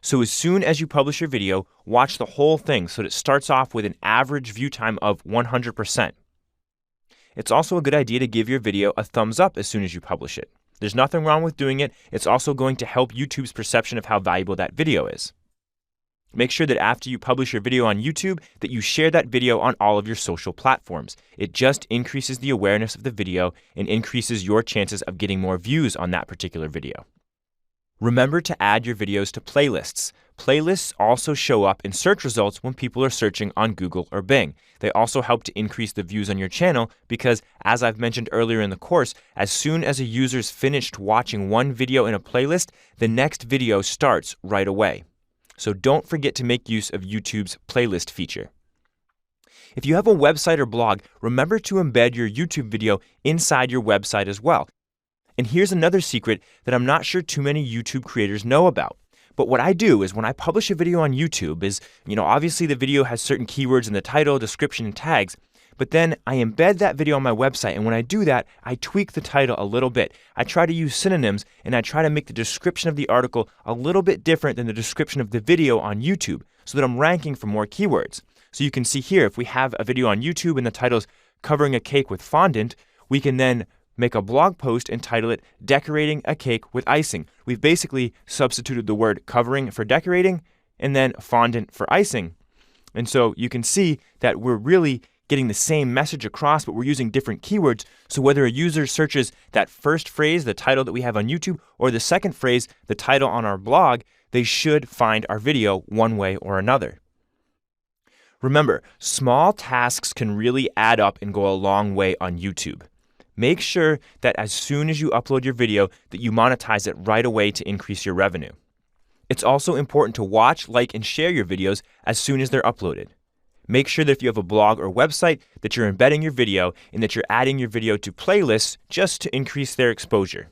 So as soon as you publish your video, watch the whole thing so that it starts off with an average view time of 100%. It's also a good idea to give your video a thumbs up as soon as you publish it. There's nothing wrong with doing it. It's also going to help YouTube's perception of how valuable that video is. Make sure that after you publish your video on YouTube that you share that video on all of your social platforms. It just increases the awareness of the video and increases your chances of getting more views on that particular video. Remember to add your videos to playlists. Playlists also show up in search results when people are searching on Google or Bing. They also help to increase the views on your channel because, as I've mentioned earlier in the course, as soon as a user's finished watching one video in a playlist, the next video starts right away. So don't forget to make use of YouTube's playlist feature. If you have a website or blog, remember to embed your YouTube video inside your website as well. And here's another secret that I'm not sure too many YouTube creators know about. But what I do is when I publish a video on YouTube is, obviously the video has certain keywords in the title, description, and tags. But then I embed that video on my website. And when I do that, I tweak the title a little bit. I try to use synonyms and I try to make the description of the article a little bit different than the description of the video on YouTube so that I'm ranking for more keywords. So you can see here, if we have a video on YouTube and the title's covering a cake with fondant, we can then make a blog post and title it Decorating a Cake with Icing. We've basically substituted the word covering for decorating and then fondant for icing. And so you can see that we're really getting the same message across, but we're using different keywords. So whether a user searches that first phrase, the title that we have on YouTube, or the second phrase, the title on our blog, they should find our video one way or another. Remember, small tasks can really add up and go a long way on YouTube. Make sure that as soon as you upload your video that you monetize it right away to increase your revenue. It's also important to watch, like, and share your videos as soon as they're uploaded. Make sure that if you have a blog or website that you're embedding your video and that you're adding your video to playlists just to increase their exposure.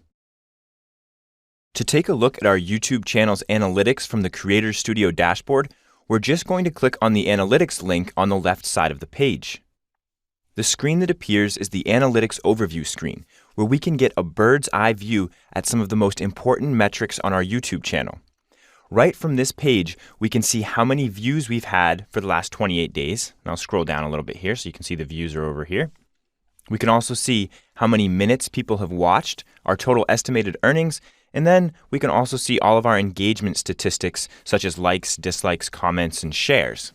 To take a look at our YouTube channel's analytics from the Creator Studio dashboard, we're just going to click on the Analytics link on the left side of the page. The screen that appears is the Analytics Overview screen, where we can get a bird's eye view at some of the most important metrics on our YouTube channel. Right from this page, we can see how many views we've had for the last 28 days. And I'll scroll down a little bit here so you can see the views are over here. We can also see how many minutes people have watched, our total estimated earnings, and then we can also see all of our engagement statistics such as likes, dislikes, comments, and shares.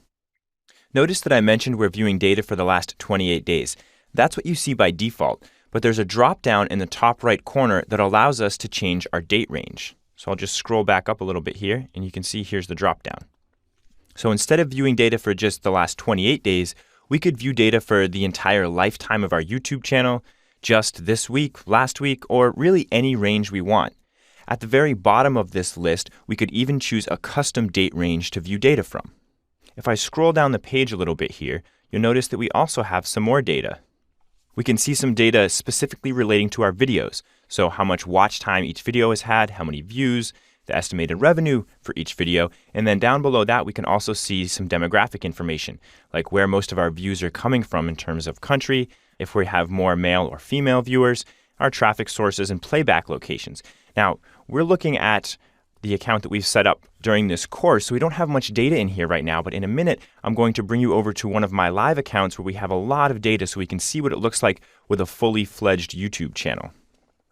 Notice that I mentioned we're viewing data for the last 28 days. That's what you see by default, but there's a drop down in the top right corner that allows us to change our date range. So I'll just scroll back up a little bit here and you can see here's the drop down. So instead of viewing data for just the last 28 days, we could view data for the entire lifetime of our YouTube channel, just this week, last week, or really any range we want. At the very bottom of this list, we could even choose a custom date range to view data from. If I scroll down the page a little bit here, you'll notice that we also have some more data. We can see some data specifically relating to our videos. So how much watch time each video has had, how many views, the estimated revenue for each video, and then down below that we can also see some demographic information, like where most of our views are coming from in terms of country, if we have more male or female viewers, our traffic sources, and playback locations. Now, we're looking at the account that we've set up during this course, so we don't have much data in here right now, but in a minute, I'm going to bring you over to one of my live accounts where we have a lot of data so we can see what it looks like with a fully fledged YouTube channel.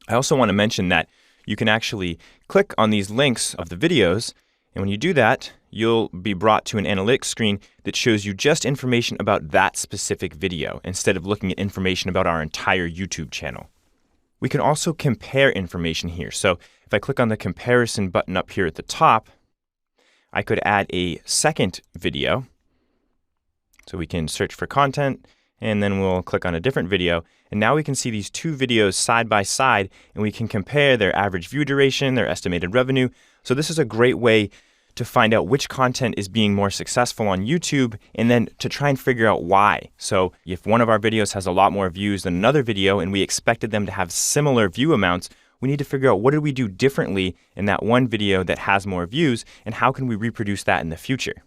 I also want to mention that you can actually click on these links of the videos, and when you do that, you'll be brought to an analytics screen that shows you just information about that specific video instead of looking at information about our entire YouTube channel. We can also compare information here. So if I click on the comparison button up here at the top, I could add a second video. So we can search for content, and then we'll click on a different video. And now we can see these two videos side by side, and we can compare their average view duration, their estimated revenue. So this is a great way to find out which content is being more successful on YouTube and then to try and figure out why. So if one of our videos has a lot more views than another video and we expected them to have similar view amounts, we need to figure out what did we do differently in that one video that has more views and how can we reproduce that in the future.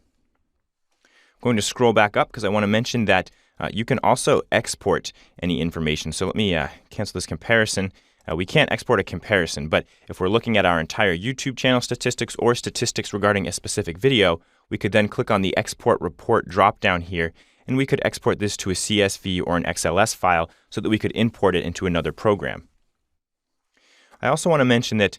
I'm going to scroll back up because I want to mention that you can also export any information. So let me cancel this comparison. We can't export a comparison, but if we're looking at our entire YouTube channel statistics or statistics regarding a specific video, we could then click on the Export Report drop-down here, and we could export this to a CSV or an XLS file so that we could import it into another program. I also want to mention that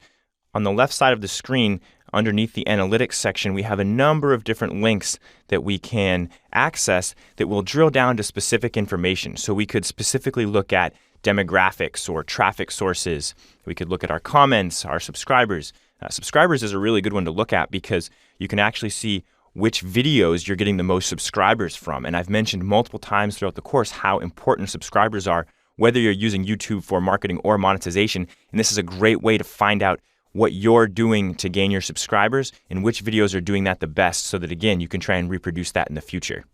on the left side of the screen, underneath the analytics section, we have a number of different links that we can access that will drill down to specific information. So we could specifically look at demographics or traffic sources. We could look at our comments, our subscribers. Subscribers is a really good one to look at because you can actually see which videos you're getting the most subscribers from. And I've mentioned multiple times throughout the course how important subscribers are, whether you're using YouTube for marketing or monetization. And this is a great way to find out what you're doing to gain your subscribers and which videos are doing that the best so that, again, you can try and reproduce that in the future.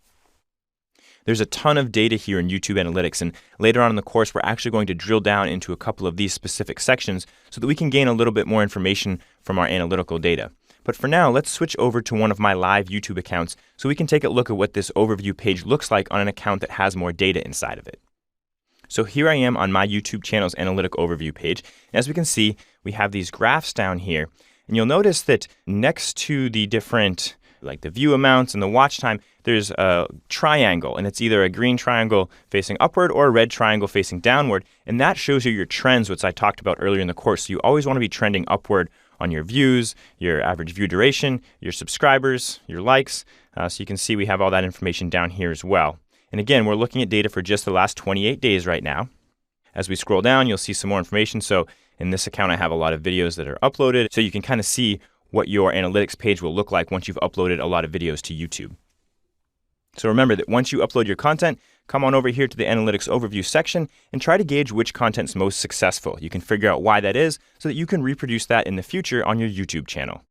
There's a ton of data here in YouTube Analytics, and later on in the course, we're actually going to drill down into a couple of these specific sections so that we can gain a little bit more information from our analytical data. But for now, let's switch over to one of my live YouTube accounts so we can take a look at what this overview page looks like on an account that has more data inside of it. So here I am on my YouTube channel's analytic overview page. And as we can see, we have these graphs down here. And you'll notice that next to the different, like the view amounts and the watch time, there's a triangle, and it's either a green triangle facing upward or a red triangle facing downward. And that shows you your trends, which I talked about earlier in the course. So you always want to be trending upward on your views, your average view duration, your subscribers, your likes. So you can see we have all that information down here as well. And again, we're looking at data for just the last 28 days right now. As we scroll down, you'll see some more information. So in this account, I have a lot of videos that are uploaded. So you can kind of see what your analytics page will look like once you've uploaded a lot of videos to YouTube. So remember that once you upload your content, come on over here to the analytics overview section and try to gauge which content's most successful. You can figure out why that is so that you can reproduce that in the future on your YouTube channel.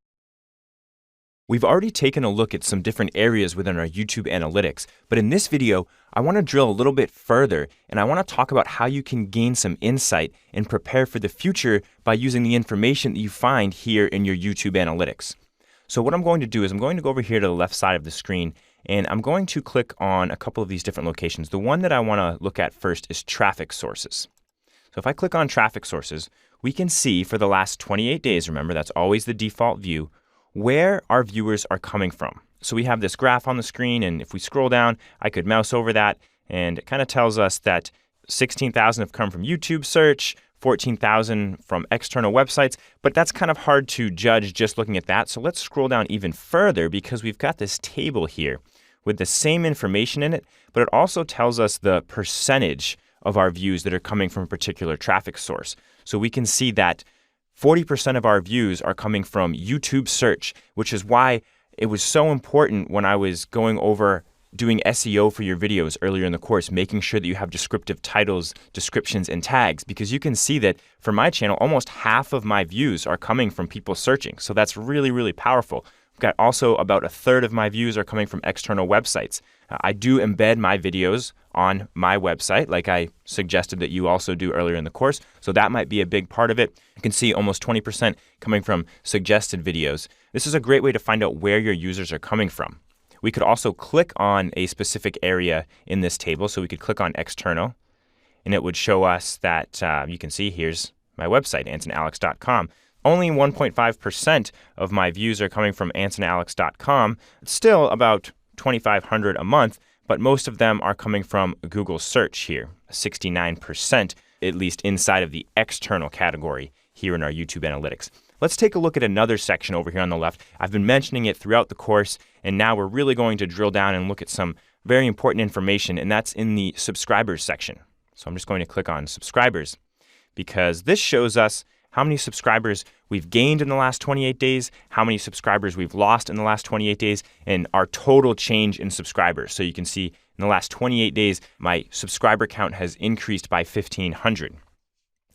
We've already taken a look at some different areas within our YouTube analytics, but in this video, I want to drill a little bit further and I want to talk about how you can gain some insight and prepare for the future by using the information that you find here in your YouTube analytics. So what I'm going to do is I'm going to go over here to the left side of the screen and I'm going to click on a couple of these different locations. The one that I want to look at first is traffic sources. So if I click on traffic sources, we can see for the last 28 days, remember that's always the default view, where our viewers are coming from. So we have this graph on the screen, and if we scroll down, I could mouse over that, and it kind of tells us that 16,000 have come from YouTube search, 14,000 from external websites, but that's kind of hard to judge just looking at that. So let's scroll down even further because we've got this table here with the same information in it, but it also tells us the percentage of our views that are coming from a particular traffic source. So we can see that 40% of our views are coming from YouTube search, which is why it was so important when I was going over doing SEO for your videos earlier in the course, making sure that you have descriptive titles, descriptions, and tags, because you can see that for my channel, almost half of my views are coming from people searching. So that's really, really powerful. I've got also about a third of my views are coming from external websites. I do embed my videos on my website, like I suggested that you also do earlier in the course. So that might be a big part of it. You can see almost 20% coming from suggested videos. This is a great way to find out where your users are coming from. We could also click on a specific area in this table. So we could click on external, and it would show us that you can see here's my website, AnsonAlex.com. Only 1.5% of my views are coming from AnsonAlex.com. It's still about 2,500 a month, but most of them are coming from Google search here, 69%, at least inside of the external category here in our YouTube analytics. Let's take a look at another section over here on the left. I've been mentioning it throughout the course, and now we're really going to drill down and look at some very important information, and that's in the subscribers section. So I'm just going to click on subscribers because this shows us how many subscribers we've gained in the last 28 days, how many subscribers we've lost in the last 28 days, and our total change in subscribers. So you can see in the last 28 days, my subscriber count has increased by 1,500.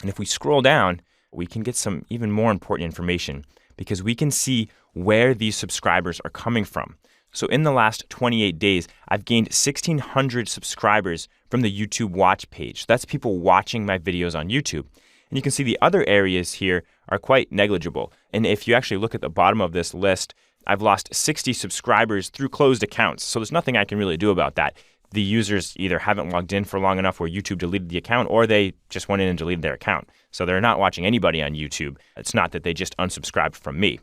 And if we scroll down, we can get some even more important information because we can see where these subscribers are coming from. So in the last 28 days, I've gained 1,600 subscribers from the YouTube watch page. That's people watching my videos on YouTube. And you can see the other areas here are quite negligible. And if you actually look at the bottom of this list, I've lost 60 subscribers through closed accounts. So there's nothing I can really do about that. The users either haven't logged in for long enough where YouTube deleted the account, or they just went in and deleted their account. So they're not watching anybody on YouTube. It's not that they just unsubscribed from me.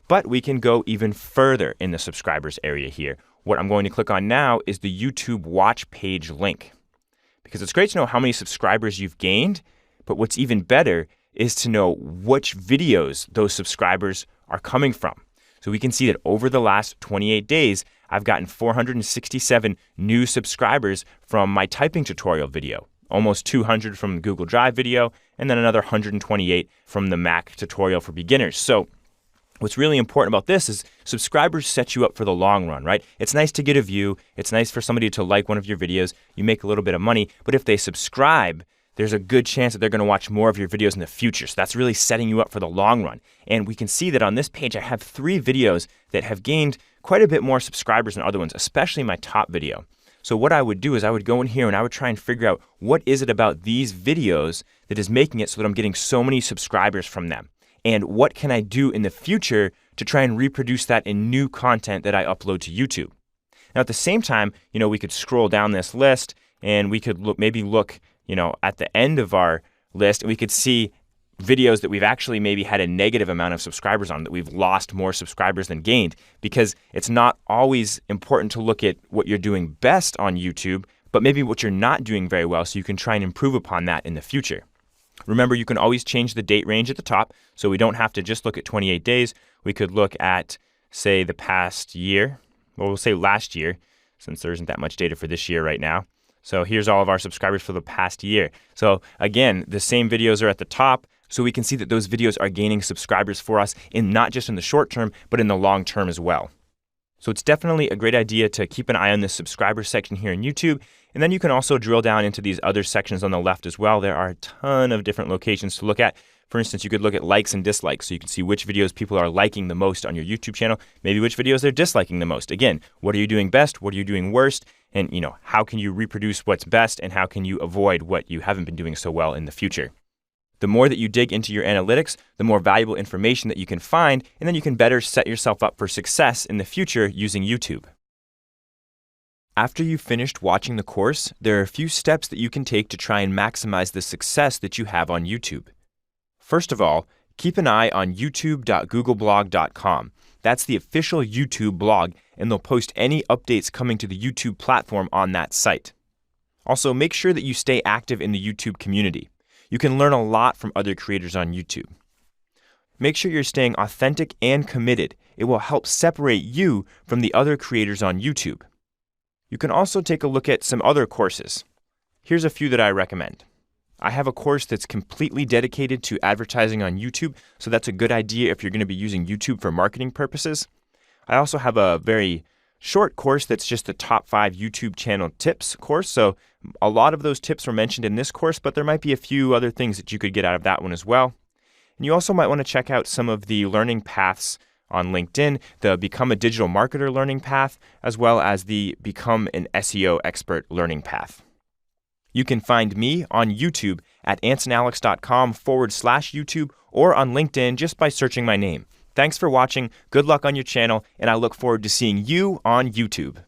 But we can go even further in the subscribers area here. What I'm going to click on now is the YouTube watch page link, because it's great to know how many subscribers you've gained. But what's even better is to know which videos those subscribers are coming from. So we can see that over the last 28 days, I've gotten 467 new subscribers from my typing tutorial video, almost 200 from the Google Drive video, and then another 128 from the Mac tutorial for beginners. So what's really important about this is subscribers set you up for the long run, right? It's nice to get a view. It's nice for somebody to like one of your videos. You make a little bit of money. But if they subscribe, there's a good chance that they're going to watch more of your videos in the future. So that's really setting you up for the long run. And we can see that on this page, I have 3 videos that have gained quite a bit more subscribers than other ones, especially my top video. So what I would do is I would go in here and I would try and figure out what is it about these videos that is making it so that I'm getting so many subscribers from them. And what can I do in the future to try and reproduce that in new content that I upload to YouTube? Now, at the same time, we could scroll down this list and we could look, at the end of our list, and we could see videos that we've actually maybe had a negative amount of subscribers on, that we've lost more subscribers than gained, because it's not always important to look at what you're doing best on YouTube, but maybe what you're not doing very well so you can try and improve upon that in the future. Remember, you can always change the date range at the top, so we don't have to just look at 28 days. We could look at, say, the past year. Well, we'll say last year, since there isn't that much data for this year right now. So here's all of our subscribers for the past year. So again, the same videos are at the top, so we can see that those videos are gaining subscribers for us in not just in the short term, but in the long term as well. So it's definitely a great idea to keep an eye on this subscriber section here in YouTube. And then you can also drill down into these other sections on the left as well. There are a ton of different locations to look at. For instance, you could look at likes and dislikes, so you can see which videos people are liking the most on your YouTube channel, maybe which videos they're disliking the most. Again, what are you doing best? What are you doing worst? And, how can you reproduce what's best, and how can you avoid what you haven't been doing so well in the future? The more that you dig into your analytics, the more valuable information that you can find, and then you can better set yourself up for success in the future using YouTube. After you've finished watching the course, there are a few steps that you can take to try and maximize the success that you have on YouTube. First of all, keep an eye on youtube.googleblog.com. That's the official YouTube blog, and they'll post any updates coming to the YouTube platform on that site. Also, make sure that you stay active in the YouTube community. You can learn a lot from other creators on YouTube. Make sure you're staying authentic and committed. It will help separate you from the other creators on YouTube. You can also take a look at some other courses. Here's a few that I recommend. I have a course that's completely dedicated to advertising on YouTube, so that's a good idea if you're going to be using YouTube for marketing purposes. I also have a very short course that's just the top 5 YouTube channel tips course. So a lot of those tips were mentioned in this course, but there might be a few other things that you could get out of that one as well. And you also might want to check out some of the learning paths on LinkedIn, the Become a Digital Marketer learning path, as well as the Become an SEO Expert learning path. You can find me on YouTube at ansonalex.com/YouTube or on LinkedIn just by searching my name. Thanks for watching, good luck on your channel, and I look forward to seeing you on YouTube.